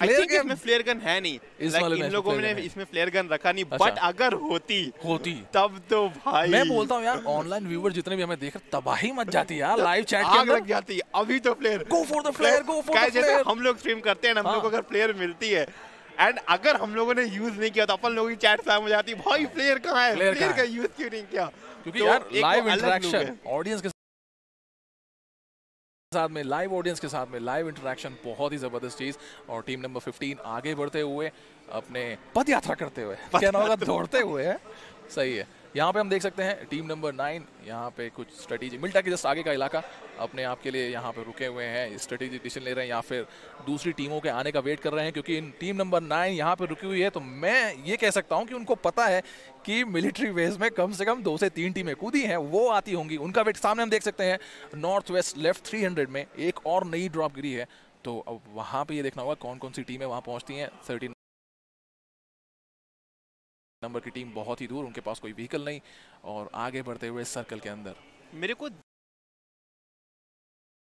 इसमें फ्लेयर गन है नहीं, इन लोगों ने इसमें फ्लेयर गन रखा नहीं, बट अगर होती तब तो भाई मैं बोलता हूँ यार, ऑनलाइन व्यूअर जितने भी हमें देख रहे, तबाही मच जाती यार, लाइव चैट के अंदर लग जाती। अभी तो flare, go for the flare, go for the flare. हम लोग स्ट्रीम करते हैं, हम लोग को अगर फ्लेयर मिलती है एंड अगर हम लोगों ने यूज नहीं किया तो अपन लोगों की चैट स्पैम हो जाती, भाई फ्लेयर कहाँ है, फ्लेयर का यूज क्यों नहीं किया? क्योंकि यार लाइव इंटरेक्शन ऑडियंस के साथ में, लाइव ऑडियंस के साथ में लाइव इंटरेक्शन बहुत ही जबरदस्त चीज। और टीम नंबर 15 आगे बढ़ते हुए, अपने पद यात्रा करते हुए, क्या नाम होगा, दौड़ते हुए है, सही है। यहाँ पे हम देख सकते हैं टीम नंबर 9 यहाँ पे कुछ स्ट्रेटेजी, मिल्टा के जस्ट आगे का इलाका अपने आप के लिए यहाँ पे रुके हुए हैं, स्ट्रेटेजी डिसीजन ले रहे हैं या फिर दूसरी टीमों के आने का वेट कर रहे हैं, क्योंकि इन टीम नंबर 9 यहाँ पे रुकी हुई है। तो मैं ये कह सकता हूँ कि उनको पता है कि मिलिट्री बेस में कम से कम 2 से 3 टीमें कूदी हैं, वो आती होंगी, उनका वेट सामने हम देख सकते हैं। नॉर्थ वेस्ट लेफ्ट 300 में एक और नई ड्रॉप गिरी है, तो अब वहाँ पे ये देखना होगा कौन कौन सी टीमें वहाँ पहुँचती हैं। 13 नंबर की टीम बहुत ही दूर, उनके पास कोई व्हीकल नहीं, और आगे बढ़ते हुए सर्कल के अंदर मेरे को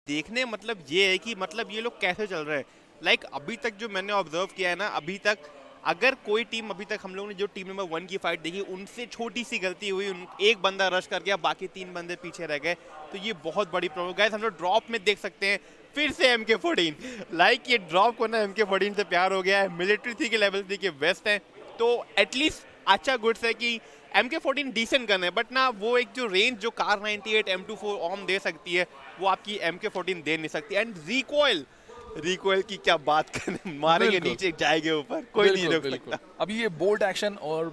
देखने मतलब ये है कि मतलब ये लोग कैसे चल रहे हैं। लाइक अभी तक जो मैंने ऑब्जर्व किया है ना, अभी तक अगर कोई टीम, अभी तक हम लोगों ने जो टीम नंबर 1 की फाइट देखी, उनसे छोटी सी गलती हुई, एक बंदा रश कर गया, बाकी 3 बंदे पीछे रह गए, तो ये बहुत बड़ी प्रॉब्लम। गाइस हम लोग ड्रॉप में देख सकते हैं फिर से MK14, लाइक ये ड्रॉप को ना MK14 से प्यार हो गया है। मिलिट्री 3 के लेवल 3 के वेस्ट हैं, तो एटलीस्ट अच्छा गुड्स है कि MK14 डिसेंट गन है, बट ना वो एक जो रेंज जो कार 98 M24 ऑन दे सकती है, वो आपकी MK14 दे नहीं सकती। एंड रिकॉइल की क्या बात करें, मारेंगे नीचे जाएंगे ऊपर, कोई नहीं रोक सकता। अभी ये बोल्ट एक्शन और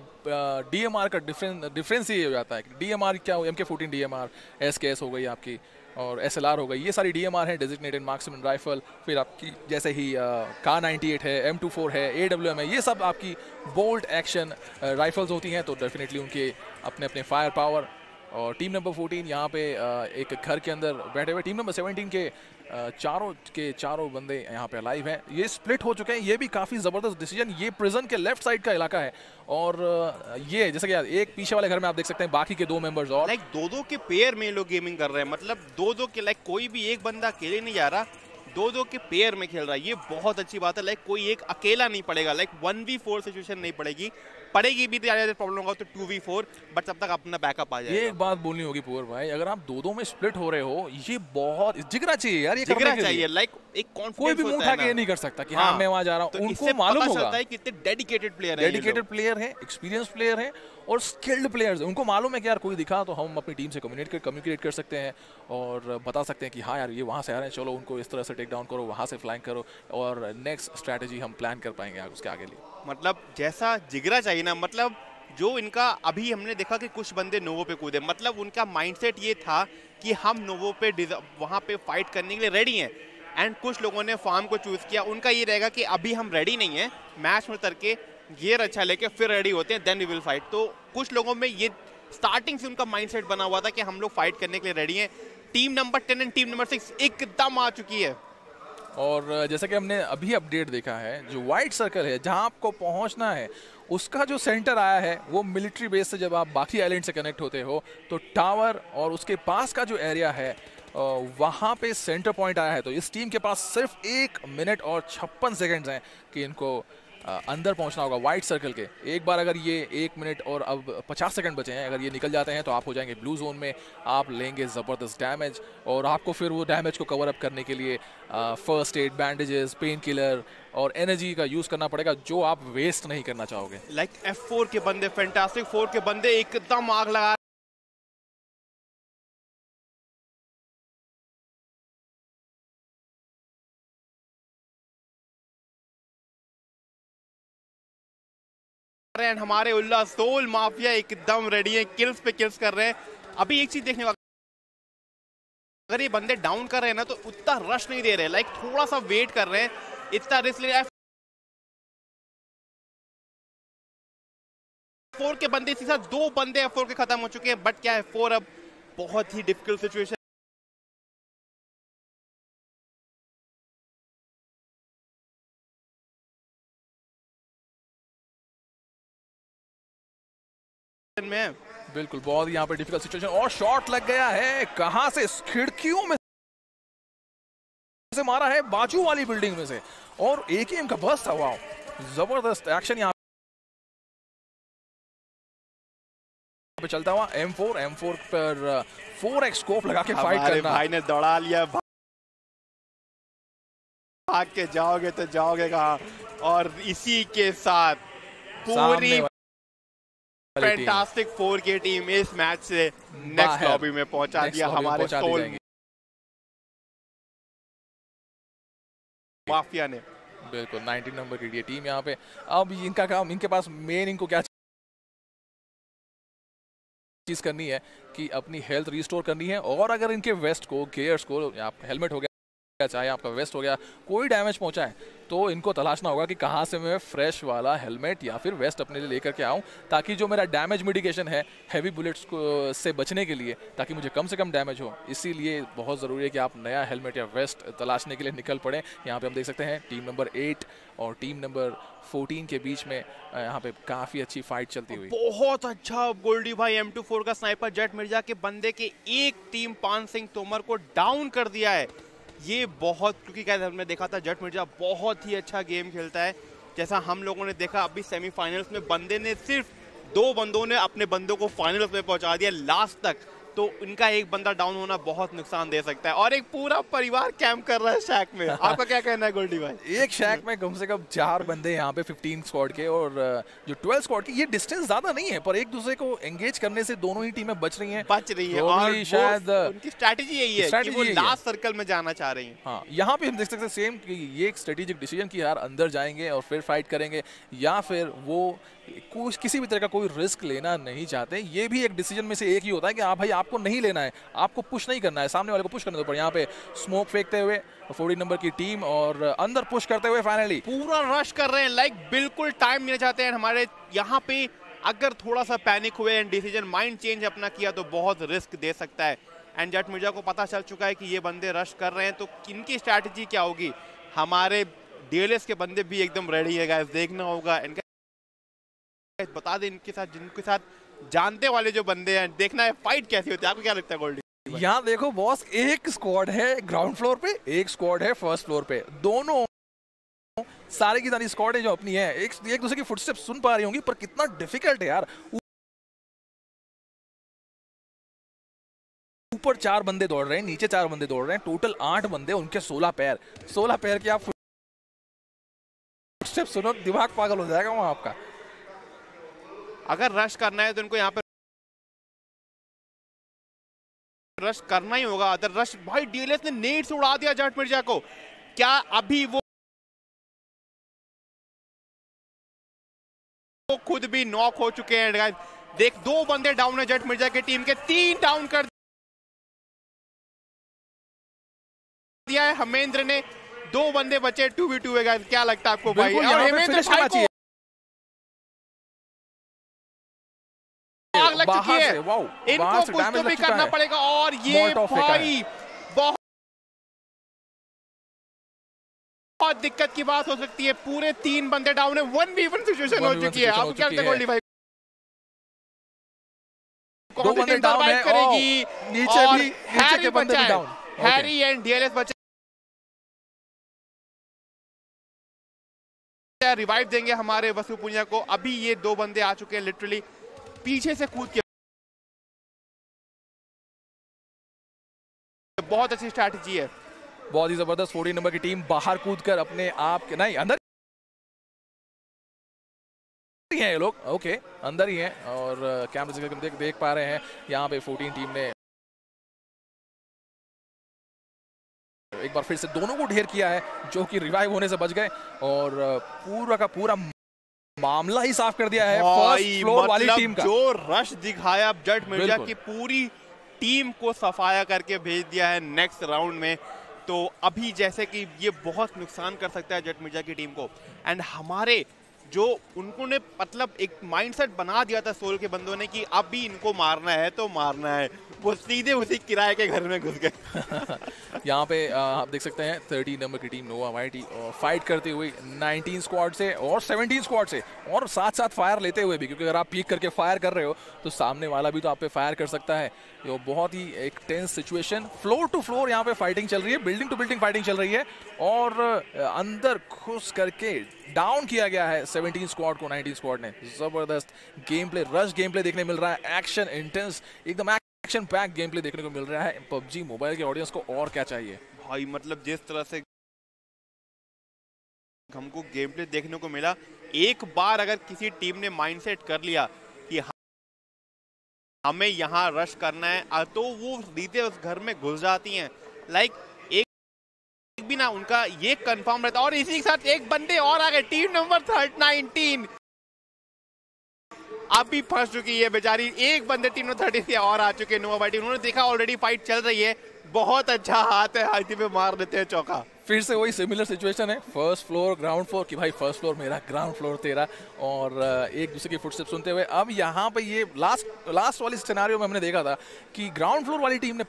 DMR का डिफरेंस ये हो जाता है। DMR क्या हो, MK14 DMR, SKS हो गई आपकी, और SLR हो गई, ये सारी DMR है, डेजिग्नेटेड मार्क्समैन राइफल। फिर आपकी जैसे ही कार 98 है, M24 है, AWM है, ये सब आपकी बोल्ट एक्शन राइफल्स होती हैं, तो डेफिनेटली उनके अपने अपने फायर पावर और टीम नंबर 14 यहाँ पे एक घर के अंदर बैठे हुए। टीम नंबर 17 के चारों बंदे यहाँ पे अलाइव हैं। ये स्प्लिट हो चुके हैं, ये भी काफ़ी ज़बरदस्त डिसीजन। ये प्रिजन के लेफ्ट साइड का इलाका है और ये जैसे कि एक पीछे वाले घर में आप देख सकते हैं बाकी के 2 मेंबर्स और लाइक 2-2 के पेयर में लोग गेमिंग कर रहे हैं। मतलब 2-2 के लाइक कोई भी एक बंदा अकेले नहीं जा रहा, 2-2 के पेयर में खेल रहा है। ये बहुत अच्छी बात है। लाइक कोई एक अकेला नहीं पड़ेगा, लाइक 1v4 सिचुएशन नहीं पड़ेगी भी ज़्यादा प्रॉब्लम होगा तो 2v4, बट तब तक अपना बैकअप आ जाएगा। ये एक बात बोलनी होगी पूर भाई, अगर आप 2-2 में स्प्लिट हो रहे हो, ये बहुत जिगरा चाहिए यार। ये जिगरा चाहिए, लाइक एक कॉन्फिडेंस कोई भी मुंह उठा के ये नहीं कर सकता कि हाँ मैं वहां जा रहा हूँ। उनको मालूम होगा कि कितने डेडिकेटेड प्लेयर है, एक्सपीरियंस प्लेयर है और स्किल्ड प्लेयर्स हैं। उनको मालूम है कि यार कोई दिखा तो हम अपनी टीम से कम्युनिकेट कर सकते हैं और बता सकते हैं कि हाँ यार ये वहाँ से आ रहे हैं, चलो उनको इस तरह से टेक डाउन करो, वहाँ से फ्लैंक करो और नेक्स्ट स्ट्रैटेजी हम प्लान कर पाएंगे उसके आगे लिए। मतलब जैसा जिगरा चाहिए ना, मतलब जो इनका अभी हमने देखा कि कुछ बंदे नोवो पे कूदे, मतलब उनका माइंडसेट ये था कि हम नोवो पे वहाँ पे फाइट करने के लिए रेडी हैं। एंड कुछ लोगों ने फार्म को चूज किया, उनका ये रहेगा कि अभी हम रेडी नहीं है, मैच में उतर के गियर अच्छा लेके फिर रेडी होते हैं, देन वी विल फाइट। तो कुछ लोगों में ये स्टार्टिंग से उनका माइंडसेट बना हुआ था कि हम लोग फाइट करने के लिए रेडी हैं। Team number 10 and team number 6 एकदम आ चुकी है। और जैसा कि हमने अभी अपडेट देखा है, जो वाइट सर्कल है जहां आपको पहुंचना है, उसका जो सेंटर आया है वो मिलिट्री बेस से जब आप बाकी आइलैंड से कनेक्ट होते हो तो टावर और उसके पास का जो एरिया है वहाँ पे सेंटर पॉइंट आया है। तो इस टीम के पास सिर्फ 1 मिनट और 56 सेकेंड्स हैं कि इनको अंदर पहुंचना होगा वाइट सर्कल के। एक बार अगर ये 1 मिनट और अब 50 सेकंड बचे हैं, अगर ये निकल जाते हैं तो आप हो जाएंगे ब्लू जोन में, आप लेंगे ज़बरदस्त डैमेज और आपको फिर वो डैमेज को कवर अप करने के लिए first aid, bandages, pain killer और एनर्जी का यूज़ करना पड़ेगा, जो आप वेस्ट नहीं करना चाहोगे। लाइक F4 के बंदे, फैंटास्टिक 4 के बंदे एकदम आग लगा एंड हमारे उल्लास सोल माफिया एकदम रेडी है, किल्स पे किल्स कर रहे हैं। अभी एक चीज देखने वाला, अगर ये बंदे डाउन कर रहे हैं ना तो उतना रश नहीं दे रहे, लाइक थोड़ा सा वेट कर रहे हैं, इतना रिस्क ले रहे हैं। F4 के बंदे इसी साथ 2 बंदे F4 के खत्म हो चुके हैं, बट क्या है F4 अब बहुत ही डिफिकल्ट सिचुएशन में। बिल्कुल, बहुत यहाँ पे डिफिकल्ट सिचुएशन और शॉट लग गया है। कहां से? खिड़कियों में से मारा है, बाजू वाली बिल्डिंग में से, और AKM का बस था। वाओ, जबरदस्त एक्शन यहाँ पे चलता हुआ। M4 पर 4x स्कोप लगा के फाइट करना। भाई ने दौड़ा लिया, भाग के जाओगे तो जाओगे कहाँ। और इसी के साथ पूरी फैंटास्टिक 4 की टीम इस मैच से नेक्स्ट लॉबी में पहुंचा दिया हमारे सोल माफिया ने। बिल्कुल, 19 नंबर की ये टीम यहाँ पे। अब इनका काम, इनके पास मेन इनको क्या चीज करनी है कि अपनी हेल्थ रिस्टोर करनी है, और अगर इनके वेस्ट को, गियर्स को, हेलमेट हो गया, चाहे आपका वेस्ट हो गया, कोई डैमेज पहुंचा है तो इनको तलाशना होगा कि कहां से मैं फ्रेश वाला हेलमेट या फिर वेस्ट अपने लिए लेकर के आऊं, ताकि जो मेरा डैमेज मिटिगेशन है हैवी बुलेट्स को से बचने के लिए, ताकि मुझे कम से कम डैमेज हो। इसीलिए बहुत ज़रूरी है कि आप नया हेलमेट या वेस्ट तलाशने के लिए निकल पड़े। यहाँ पे हम देख सकते हैं टीम नंबर 8 और टीम नंबर 14 के बीच में यहाँ पे काफ़ी अच्छी फाइट चलती हुई। बहुत अच्छा गोल्डी भाई M24 का स्नाइपर जेट मिर्जा के बंदे के एक टीम पान सिंह तोमर को डाउन कर दिया है। ये बहुत, क्योंकि क्या हमने देखा था जेट मिर्जा बहुत ही अच्छा गेम खेलता है। जैसा हम लोगों ने देखा अभी सेमीफाइनल्स में बंदे ने सिर्फ 2 बंदों ने अपने बंदों को फाइनल्स में पहुंचा दिया लास्ट तक, तो इनका एक बंदा डाउन होना बहुत नुकसान दे सकता है। और एक पूरा परिवार कैंप कर रहा है शैक में। आपका क्या कहना है गोल्डी भाई? एक शैक में कम से कम 4 बंदे यहाँ पे 15 स्क्वाड के और जो 12 स्क्वाड की, ये डिस्टेंस ज्यादा नहीं है, पर एक दूसरे को एंगेज करने से दोनों ही टीमें बच रही हैं। और शायद उनकी स्ट्रैटेजी यही है कि वो लास्ट सर्कल में जाना चाह रही हैं। हाँ, यहाँ पे हम देख सकते हैं सेम कि ये एक स्ट्रेटेजिक डिसीजन कि यार अंदर जाएंगे और फिर फाइट करेंगे, या फिर वो किसी भी तरह का कोई रिस्क लेना नहीं चाहते। ये भी एक डिसीजन में से एक ही होता है कि आप भाई आपको नहीं लेना है, आपको पुश नहीं करना है, सामने वाले को पुश करने दो। पर यहाँ पे स्मोक फेंकते हुए 40 नंबर की टीम और अंदर पुश करते हुए फाइनली पूरा रश कर रहे हैं, लाइक बिल्कुल टाइम नहीं चाहते हैं। हमारे यहाँ पे अगर थोड़ा सा पैनिक हुए एंड डिसीजन माइंड चेंज अपना किया तो बहुत रिस्क दे सकता है। एंड जट मिर्जा को पता चल चुका है कि ये बंदे रश कर रहे हैं, तो इनकी स्ट्रैटेजी क्या होगी। हमारे डीएलएस के बंदे भी एकदम रेडी है गाइस, देखना होगा। इनका बता दें इनके साथ, जिनके साथ जानते वाले जो बंदे हैं, देखना है फाइट कैसी होती है। आपको क्या लगता है गोल्डी? यहाँ देखो बॉस, एक स्क्वाड है ग्राउंड फ्लोर पे, एक स्क्वाड है फर्स्ट फ्लोर पे। दोनों सारे की सारी स्क्वाड है जो अपनी है, एक दूसरे की फुटस्टेप सुन पा रही होंगी, पर कितना डिफिकल्ट है यार। ऊपर 4 बंदे दौड़ रहे हैं, नीचे 4 बंदे दौड़ रहे हैं, टोटल 8 बंदे, उनके 16 पैर। 16 पैर के आप फुटस्टेप सुनो, दिमाग पागल हो जाएगा वहां आपका। अगर रश करना है तो इनको यहाँ पे रश करना ही होगा। अदर रश भाई डीएलएस ने नेट से उड़ा दिया जट मिर्जा को। क्या अभी वो खुद भी नॉक हो चुके हैं गाइस? देख 2 बंदे डाउन है जट मिर्जा की टीम के, 3 डाउन कर दिया है हमेंद्र ने। 2 बंदे बचे, 2v2 है गाइस। क्या लगता है आपको भाई? और हेमेंद्र भाई को आग लग चुकी है, इनको कुछ तो भी करना पड़ेगा। और ये भाई बहुत दिक्कत की बात हो सकती है। पूरे 3 बंदे डाउन है, 1v1 सिचुएशन हो चुकी है। आप क्या लगता है गोल्डी भाई? 2 बंदे डाउन है, करेगी नीचे भी नीचे के बंदे भी डाउन। हैरी एंड डीएलएस बचे, रिवाइव देंगे हमारे वसु पुनिया को। अभी ये 2 बंदे आ चुके हैं लिटरली पीछे से कूद के। बहुत अच्छी स्ट्रैटेजी है, बहुत ही जबरदस्त। 14 नंबर की टीम बाहर कूदकर अपने आप के, नहीं अंदर ही हैं ये लोग, ओके अंदर ही हैं। और कैमरे से हम देख पा रहे हैं यहाँ पे 14 टीम ने एक बार फिर से दोनों को ढेर किया है, जो कि रिवाइव होने से बच गए और पूरा का पूरा मामला ही साफ कर दिया है फर्स्ट फ्लोर वाली टीम का। जो रश दिखाया जट मिर्जा की पूरी टीम को सफाया करके भेज दिया है नेक्स्ट राउंड में। तो अभी जैसे कि ये बहुत नुकसान कर सकता है जट मिर्जा की टीम को। एंड हमारे जो उन्होंने मतलब एक माइंडसेट बना दिया था सोल के बंदों ने कि अब भी इनको मारना है तो मारना है, वो सीधे उसी किराए के घर में घुस गए। यहाँ पे आप देख सकते हैं 13 नंबर की टीम NZXT फाइट करती हुई 19 स्क्वाड से और 17 स्क्वाड से, और साथ साथ फायर लेते हुए भी, क्योंकि अगर आप पीक करके फायर कर रहे हो तो सामने वाला भी तो आप पे फायर कर सकता है। ये बहुत ही एक tense situation, floor to floor यहाँ पे फाइटिंग चल रही है, बिल्डिंग टू बिल्डिंग फाइटिंग चल रही है। और अंदर घुस करके डाउन किया गया है 17 स्क्वाड को 19 स्क्वाड ने। जबरदस्त game play, rush game play देखने मिल रहा है, एक्शन इंटेंस, एकदम एक्शन पैक गेम प्ले देखने को मिल रहा है। PUBG मोबाइल के ऑडियंस को और क्या चाहिए भाई? मतलब जिस तरह से हमको गेम प्ले देखने को मिला, एक बार अगर किसी टीम ने माइंडसेट कर लिया कि हमें यहाँ रश करना है तो वो सीधे उस घर में घुस जाती हैं। लाइक एक भी ना उनका ये कंफर्म रहता। और इसी के साथ एक बंदे और आ गए, टीम नंबर 19 अभी फंस चुकी है बेचारी। एक बंदे टीम नंबर 30 से और आ चुके हैं NZXT। उन्होंने देखा ऑलरेडी फाइट चल रही है, बहुत अच्छा हाथ है, हाथी पे मार देते हैं चौका। फिर से वही सिमिलर सिचुएशन है, फर्स्ट फ्लोर ग्राउंड फ्लोर कि भाई फर्स्ट फ्लोर मेरा, ग्राउंड फ्लोर तेरा, और एक दूसरे की फुटस्टेप सुनते हुए। अब यहाँ पे ये लास्ट वाली सिनेरियो में हमने देखा था कि ग्राउंड फ्लोर वाली टीम ने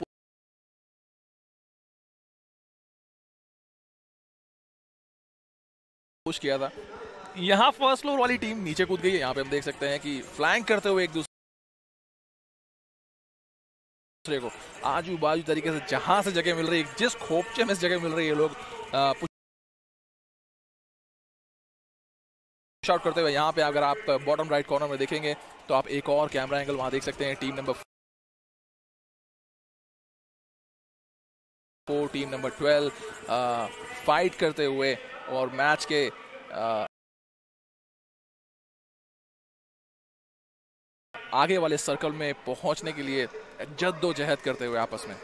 पुश किया था, यहाँ फर्स्ट फ्लोर वाली टीम नीचे कूद गई है। यहाँ पे हम देख सकते हैं कि फ्लैंक करते हुए एक दूसरे को आजू बाजू तरीके से जहां से जगह मिल रही है, जिस खोपचे में जगह मिल रही है, लोग पुश आउट करते हुए। यहाँ पे अगर आप बॉटम राइट कॉर्नर में देखेंगे तो आप एक और कैमरा एंगल वहां देख सकते हैं। Team number 4 team number 12 fight करते हुए और मैच के आगे वाले सर्कल में पहुंचने के लिए जद्दोजहद करते हुए आपस में।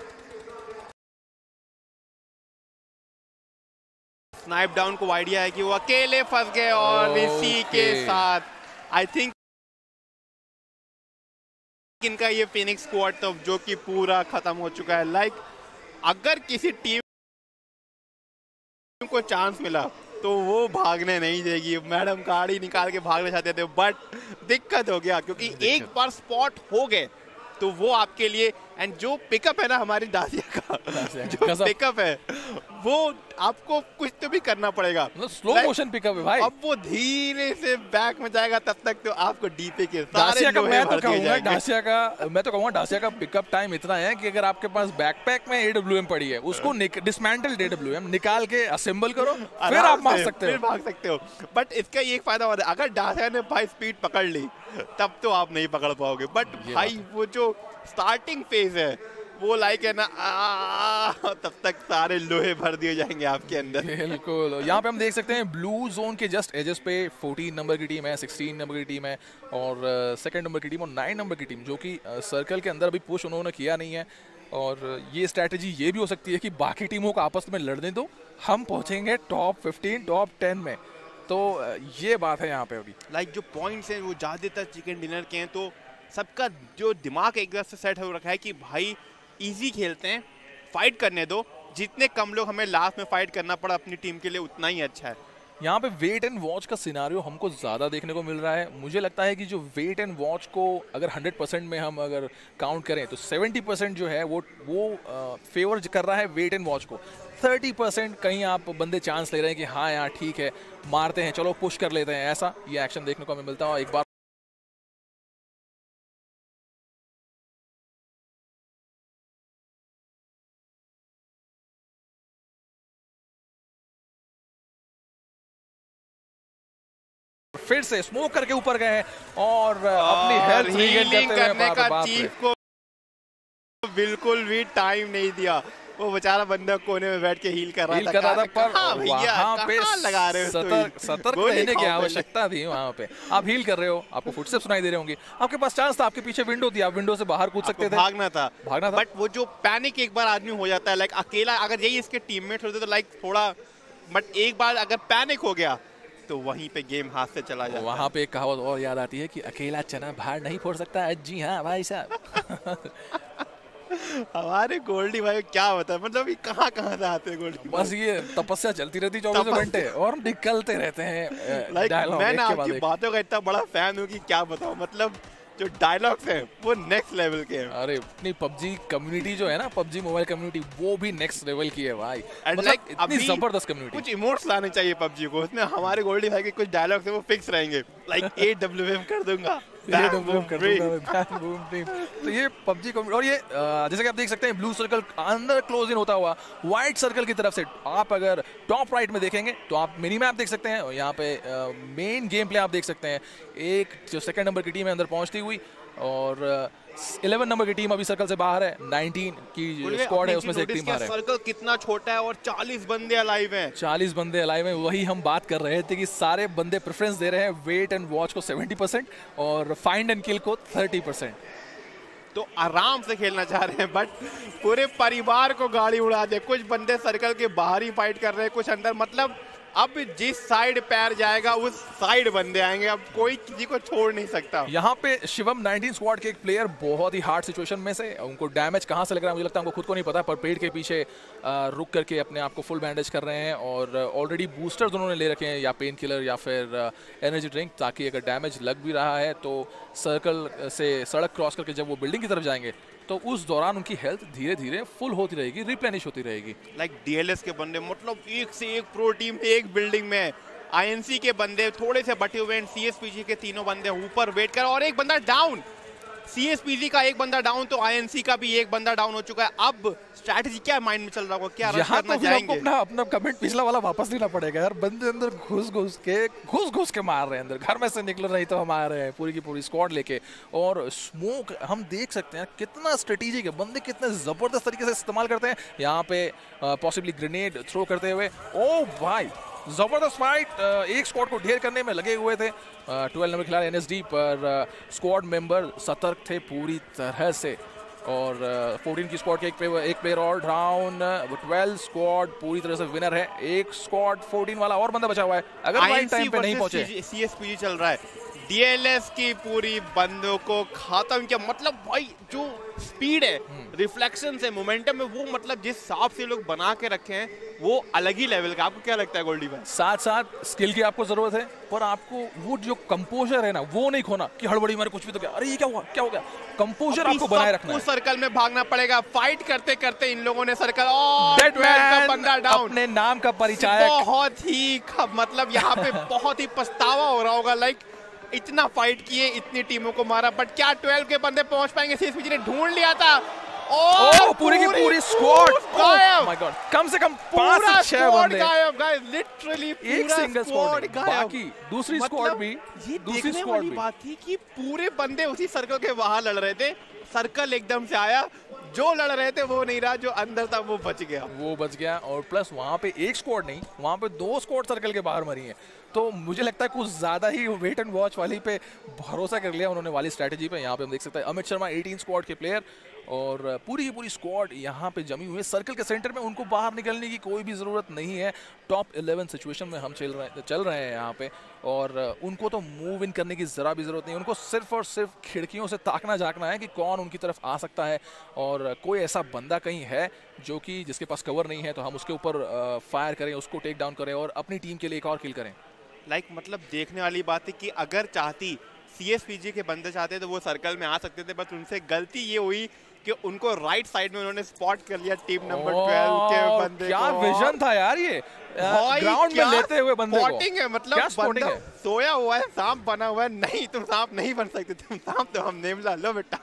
स्नाइप डाउन को आइडिया है कि वो अकेले फंस गए और इसी के साथ आई थिंक इनका ये फिनिक्स स्क्वाड तो जो कि पूरा खत्म हो चुका है। लाइक अगर किसी टीम को चांस मिला तो वो भागने नहीं देगी। मैडम गाड़ी निकाल के भागना चाहते थे बट दिक्कत हो गया क्योंकि एक बार स्पॉट हो गए तो वो आपके लिए। एंड जो पिकअप है ना हमारी डासिया का जो पिकअप है वो आपको कुछ तो भी करना पड़ेगा। स्लो मोशन पिकअप है भाई। अब वो धीरे से बैक में जाएगा तब तक तो आपको डीपे के डासिया का मैं तो कहूँगा डासिया का पिकअप टाइम इतना है कि अगर आपके पास बैकपैक में AWM पड़ी है उसको डिसमेंटल AWM निकाल के असेंबल करो फिर आप भाग सकते हो। बट इसका एक फायदा और है, अगर डासिया ने भाई स्पीड पकड़ ली तब तो आप नहीं पकड़ पाओगे। बट भाई वो जो स्टार्टिंग फेज है वो लाइक है ना तब तक सारे लोहे भर दिए जाएंगे आपके अंदर। बिल्कुल। यहाँ पे हम देख सकते हैं ब्लू जोन के जस्ट एजेस पे 14 नंबर की टीम है, 16 नंबर की टीम है और सेकंड नंबर की टीम और 9 नंबर की टीम जो कि सर्कल के अंदर अभी पुश उन्होंने किया नहीं है। और ये स्ट्रैटेजी ये भी हो सकती है कि बाकी टीमों को आपस में लड़ने दो, हम पहुंचेंगे टॉप 15 टॉप 10 में। तो ये बात है यहाँ पे अभी लाइक जो पॉइंट्स हैं वो ज़्यादातर चिकन डिनर के हैं तो सबका जो दिमाग एक तरह से सेट हो रखा है कि भाई इजी खेलते हैं, फाइट करने दो, जितने कम लोग हमें लास्ट में फाइट करना पड़ा अपनी टीम के लिए उतना ही अच्छा है। यहाँ पे वेट एंड वॉच का सिनारियो हमको ज़्यादा देखने को मिल रहा है। मुझे लगता है कि जो वेट एंड वॉच को अगर 100% में हम अगर काउंट करें तो 70% जो है वो फेवर कर रहा है वेट एंड वॉच को। 30% कहीं आप बंदे चांस ले रहे हैं कि हाँ यार ठीक है मारते हैं, चलो पुश कर लेते हैं, ऐसा ये एक्शन देखने को हमें मिलता है। एक बार फिर से स्मोक करके ऊपर गए और अपनी हेल्थ रीगेन करने का चीफ को बिल्कुल भी टाइम नहीं दिया। वो बेचारा बंदा कोने में बैठ के हील कर रहा था पर वहाँ पे लगा रहे हो सतर्क रहने की आवश्यकता थी। वहाँ पे आप हील कर रहे हो, आपको फुटस्टेप सुनाई दे रहे होंगे, आपके पास चांस था, आपके पीछे विंडो थी, आप विंडो से बाहर कूद सकते थे, भागना था। बट वो जो पैनिक एक बार आदमी हो जाता है लाइक अकेला, अगर यही इसके टीममेट होते तो लाइक थोड़ा, बट एक बार अगर पैनिक हो गया तो वहीं पे गेम हाथ से चला जाता है। वहाँ पे एक कहावत और याद आती है कि अकेला चना बाहर नहीं फोड़ सकता। जी हाँ भाई साहब। हमारे गोल्डी भाई क्या होता है, मतलब कहाँ से आते हैं गोल्डी? बस ये तपस्या चलती रहती 24 घंटे और निकलते रहते हैं। मैं ना आपकी बातों का इतना बड़ा फैन हूँ कि क्या बताऊँ, मतलब जो डायलॉग्स हैं वो नेक्स्ट लेवल के हैं। अरे अपनी PUBG कम्युनिटी जो है ना, PUBG मोबाइल कम्युनिटी, वो भी नेक्स्ट लेवल की है भाई। मतलब इतनी जबरदस्त कम्युनिटी। कुछ इमोट्स लाने चाहिए PUBG को, उसमें हमारे गोल्डी भाई के कुछ डायलॉग्स हैं वो फिक्स रहेंगे, लाइक AWM कर दूंगा, तो ये PUBG को। और ये जैसे कि आप देख सकते हैं ब्लू सर्कल अंदर क्लोज इन होता हुआ व्हाइट सर्कल की तरफ से आप अगर टॉप राइट में देखेंगे तो आप मिनी मैप देख सकते हैं और यहाँ पे मेन गेम प्ले आप देख सकते हैं। एक जो सेकंड नंबर की टीम है अंदर पहुंचती हुई और 11 नंबर की टीम अभी सर्कल से बाहर है। 19 की स्क्वाड है उसमें से एक टीम बाहर है। सर्कल कितना छोटा है और 40 बंदे अलाइव हैं। 40 बंदे अलाइव हैं, वही हम बात कर रहे थे कि सारे बंदे प्रेफरेंस दे रहे हैं वेट एंड वॉच को 70% और फाइंड एंड किल को 30%। तो आराम से खेलना चाह रहे हैं बट पूरे परिवार को गाड़ी उड़ा दे। कुछ बंदे सर्कल के बाहर ही फाइट कर रहे हैं, कुछ अंदर, मतलब अब जिस साइड पैर जाएगा उस साइड बंदे आएंगे, अब कोई किसी को छोड़ नहीं सकता। यहाँ पे शिवम 19 स्क्वाड के एक प्लेयर बहुत ही हार्ड सिचुएशन में से, उनको डैमेज कहाँ से लग रहा है मुझे लगता है उनको खुद को नहीं पता, पर पेड़ के पीछे रुक करके अपने आप को फुल बैंडेज कर रहे हैं और ऑलरेडी बूस्टर्स उन्होंने ले रखे हैं, या पेन किलर या फिर एनर्जी ड्रिंक, ताकि अगर डैमेज लग भी रहा है तो सर्कल से सड़क क्रॉस करके जब वो बिल्डिंग की तरफ जाएंगे तो उस दौरान उनकी हेल्थ धीरे धीरे फुल होती रहेगी, रिप्लेनिश होती रहेगी। लाइक DLS के बंदे मतलब एक से एक प्रो टीम एक बिल्डिंग में, INC के बंदे थोड़े से बटे हुए हैं, CSPG के तीनों बंदे ऊपर वेट कर और एक बंदा डाउन, CSPG का एक बंदा डाउन तो INC का भी एक बंदा डाउन हो चुका है। अब स्ट्रैटेजी क्या माइंड में चल रहा होगा, क्या रश करना चाहेंगे? अपना कमेंट पिछला वाला वापस लेना पड़ेगा यार। बंदे अंदर घुस के मार रहे हैं, अंदर घर में से निकल रही तो हम आ रहे हैं पूरी की पूरी स्क्वाड लेके। और स्मोक हम देख सकते हैं कितना स्ट्रेटेजिक है, बंदे कितने जबरदस्त तरीके से इस्तेमाल करते हैं यहाँ पे, पॉसिबली ग्रेनेड थ्रो करते हुए। ओ भाई जबरदस्त फाइट, एक स्क्वाड को ढेर करने में लगे हुए थे 12 नंबर खिलाड़ी NSD, पर स्क्वाड मेंबर सतर्क थे पूरी तरह से। और 14 की स्क्वाड के एक प्लेयर और डाउन, 12 स्क्वाड पूरी तरह से विनर है। एक स्क्वाड 14 वाला और बंदा बचा हुआ है, अगर राइट टाइम पे नहीं पहुंचे। CSPG चल रहा है, DLS की पूरी बंदों को खत्म किया। मतलब भाई जो स्पीड है, रिफ्लेक्शन है, मोमेंटम है, वो मतलब जिस हिसाब से लोग बना के रखे हैं वो अलग ही लेवल का। आपको क्या लगता है गोल्डी भाई? साथ साथ स्किल की आपको जरूरत है, पर आपको वो जो कंपोजर है ना वो नहीं खोना कि हड़बड़ी मारे कुछ भी तो क्या, अरे ये क्या हुआ, क्या हो गया। कंपोजर आपको बनाए रखना है। सर्कल में भागना पड़ेगा। फाइट करते करते इन लोगों ने सर्कल और 12 का बंदा डाउन। अपने नाम का परिचय बहुत ही मतलब यहाँ पे बहुत ही पछतावा हो रहा होगा। लाइक इतना फाइट किए, इतनी टीमों को मारा, बट क्या 12 के बंदे पहुंच पाएंगे? सीएसपीजी ने ढूंढ लिया था। पूरी की पूरी स्क्वाड माय गॉड, कम से कम 5 से 6 बंदे गायब। गाइस लिटरली एक सिंगल स्क्वाड बाकी दूसरी स्क्वाड भी। ये देखने वाली बात थी कि पूरे बंदे उसी सर्कल के बाहर लड़ रहे थे। सर्कल एकदम से आया, जो लड़ रहे थे वो नहीं रहा, जो अंदर था वो बच गया। और प्लस वहां पे एक स्क्वाड नहीं, वहां पे 2 स्क्वाड सर्कल के बाहर मरी है। तो मुझे लगता है कुछ ज्यादा ही वेट एंड वॉच वाली पे भरोसा कर लिया उन्होंने, वाली स्ट्रेटेजी पे। यहाँ पे हम देख सकते हैं अमित शर्मा 18 स्क्वाड के प्लेयर और पूरी की पूरी स्क्वाड यहाँ पे जमी हुई है सर्कल के सेंटर में। उनको बाहर निकलने की कोई भी ज़रूरत नहीं है। टॉप 11 सिचुएशन में हम चल रहे हैं यहाँ पे, और उनको तो मूव इन करने की ज़रा भी ज़रूरत नहीं। उनको सिर्फ और सिर्फ खिड़कियों से ताकना झाँकना है कि कौन उनकी तरफ आ सकता है, और कोई ऐसा बंदा कहीं है जो कि जिसके पास कवर नहीं है तो हम उसके ऊपर फायर करें, उसको टेक डाउन करें और अपनी टीम के लिए एक और किल करें। लाइक मतलब देखने वाली बात है कि अगर चाहती सीएसपीजी के बंदे चाहते तो वो सर्कल में आ सकते थे, बस उनसे गलती ये हुई कि उनको राइट साइड में उन्होंने स्पॉट कर लिया टीम नंबर 12 के बंदे। क्या विजन था यार ये, ग्राउंड में लेते हुए बंदे को। स्पॉटिंग है, मतलब क्या बंदा है? सोया हुआ है, सांप बना हुआ है। नहीं तुम सांप नहीं बन सकते, तुम सांप तो हम नेमला लो बेटा।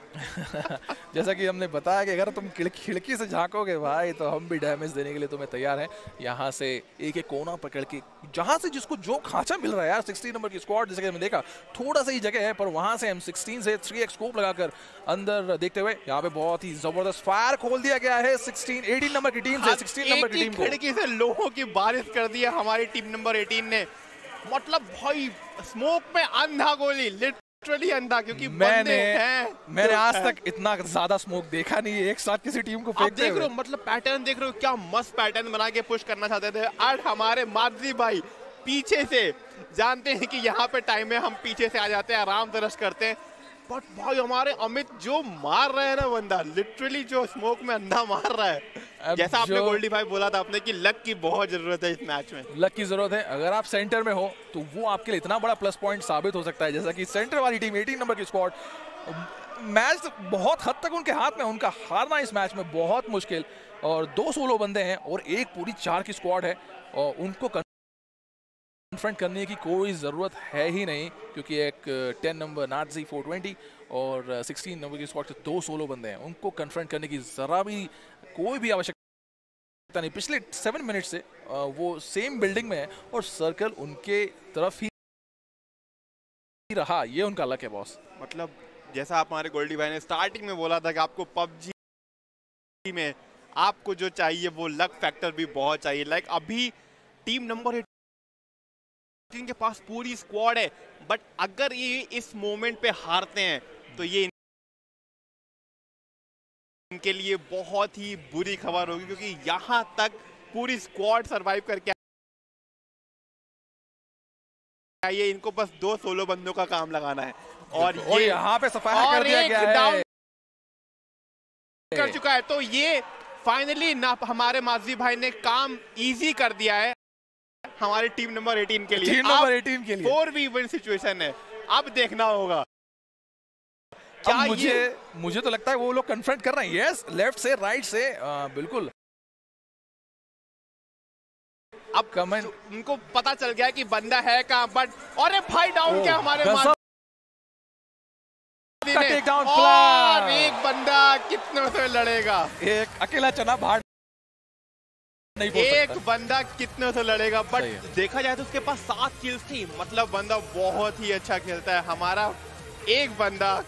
जैसा कि हमने बताया कि अगर तुम खिड़की से झांकोगे भाई तो हम भी डैमेज देने के लिए तुम्हें तैयार हैं। यहाँ से एक एक कोना पकड़ के जहाँ से जिसको जो खांचा मिल रहा है यार। 16 नंबर की स्क्वाड जैसे कि हमने देखा थोड़ा सा ही जगह है, पर वहाँ से M16 से 3x स्कोप लगाकर अंदर देखते हुए यहाँ पे बहुत ही जबरदस्त फायर खोल दिया गया है 18 नंबर की टीम से 16 नंबर की टीम को। खिड़की से लोगों की बारिश कर दी है हमारी टीम नंबर 18 ने। मतलब भाई स्मोक में अंधा गोली, लिटरली अंधा, क्योंकि मैंने आज तक इतना ज्यादा स्मोक देखा नहीं है एक साथ किसी टीम को फेंकते हुए। देख रहे हो, मतलब पैटर्न देख रहे हो, क्या मस्त पैटर्न बना के पुश करना चाहते थे। आज हमारे मार्जी भाई पीछे से, जानते हैं कि यहाँ पे टाइम है, हम पीछे से आ जाते हैं, आराम से रश करते हैं। बट भाई हमारे अमित जो मार रहे हैं ना बंदा, लिटरली जो स्मोक में अंधा मार रहा है। जैसा आपने गोल्डी भाई बोला था आपने कि लक की बहुत जरूरत है इस मैच में। लक की जरूरत है, अगर आप सेंटर में हो तो वो आपके लिए इतना बड़ा प्लस पॉइंट साबित हो सकता है। जैसा कि सेंटर वाली टीम 18 नंबर की स्क्वाड, मैच बहुत हद तक उनके हाथ में, उनका हारना इस मैच में बहुत मुश्किल। और 2 सोलो बंदे हैं और एक पूरी 4 की स्क्वाड है, और उनको कन्फ्रंट करने की कोई ज़रूरत है ही नहीं, क्योंकि एक 10 नंबर नाजी 420 और 16 नंबर की स्क्वाड से 2 सोलो बंदे हैं। उनको कन्फ्रंट करने की ज़रा भी कोई भी आवश्यकता नहीं। पिछले 7 मिनट से वो सेम बिल्डिंग में है और सर्कल उनके तरफ ही रहा। ये उनका लक है बॉस। मतलब जैसा आप हमारे गोल्डी भाई ने स्टार्टिंग में बोला था कि आपको PUBG में आपको जो चाहिए वो लक फैक्टर भी बहुत चाहिए। लाइक अभी टीम नंबर 18 के पास पूरी स्क्वाड है, बट अगर ये इस मोमेंट पे हारते हैं तो ये इनके लिए बहुत ही बुरी खबर होगी, क्योंकि यहां तक पूरी स्क्वाड सरवाइव करके ये इनको बस 2 सोलो बंदों का काम लगाना है। और ये यहाँ पे सफाया कर दिया गया है, कर चुका है। तो ये फाइनली ना हमारे माजी भाई ने काम इजी कर दिया है हमारी टीम नंबर 18 के लिए। टीम नंबर 18 के लिए 4v1 सिचुएशन है, अब देखना होगा। क्या मुझे तो लगता है वो लोग कन्फ्रंट कर रहे हैं। यस, लेफ्ट से राइट से बिल्कुल। अब कमेंट उनको पता चल गया कि बंदा है कहां, बट अरे भाई डाउन क्या हमारे और एक बंदा कितनों से लड़ेगा, एक अकेला चना बाहर नहीं बोल सकता। एक बंदा कितनों से लड़ेगा, बट देखा जाए तो उसके पास 7 किल्स थी। मतलब बंदा बहुत ही अच्छा खेलता है। हमारा एक बंदा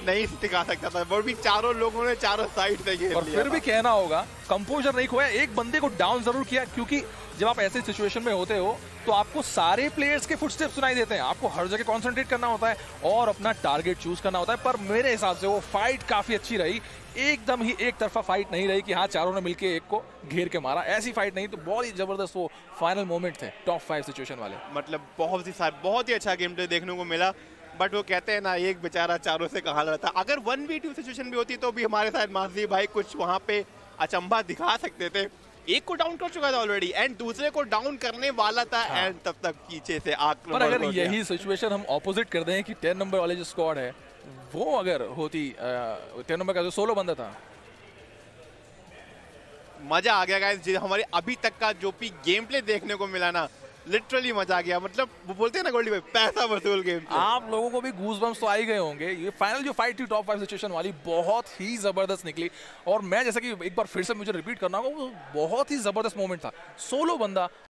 नहीं टिका सकता था, वो भी चारों लोगों ने चारों साइड से खेल लिया। और फिर भी कहना होगा कंपोजर नहीं खोया, एक बंदे को डाउन जरूर किया, क्योंकि जब आप ऐसे सिचुएशन में होते हो तो आपको सारे प्लेयर्स के फुटस्टेप्स सुनाई देते हैं। आपको हर जगह कंसंट्रेट करना होता है और अपना टारगेट चूज करना होता है। पर मेरे हिसाब से वो फाइट काफी अच्छी रही, एकदम ही एक तरफा फाइट नहीं रही कि हाँ चारों ने मिलकर एक को घेर के मारा, ऐसी फाइट नहीं। तो बहुत ही जबरदस्त वो फाइनल मोमेंट थे टॉप 5 सिचुएशन वाले। मतलब बहुत ही अच्छा गेम प्ले देखने को मिला। बट वो कहते हैं ना एक बेचारा चारों से कहाँ लड़ता। अगर 1v2 सिचुएशन भी होती तो भी हमारे साथ मानसी भाई कुछ वहाँ पे अचंभा दिखा सकते थे। एक को डाउन कर चुका था ऑलरेडी एंड दूसरे को डाउन करने वाला था एंड तब तक पीछे से आक्रमण। पर अगर यही सिचुएशन हम ऑपोजिट कर दें कि 10 नंबर वाले जो स्क्वाड है वो अगर होती 10 नंबर का जो सोलो बंदा था, मजा आ गया गाइस। हमारे अभी तक का जो भी गेम प्ले देखने को मिला ना, लिटरली मजा आ गया। मतलब वो बोलते हैं ना गोल्डी भाई, पैसा वसूल गेम। आप लोगों को भी गूज़बम्प्स तो आ ही गए होंगे। ये फाइनल जो फाइट थी टॉप 5 सिचुएशन वाली बहुत ही जबरदस्त निकली और मैं जैसा कि एक बार फिर से मुझे रिपीट करना होगा, वो बहुत ही जबरदस्त मोमेंट था। सोलो बंदा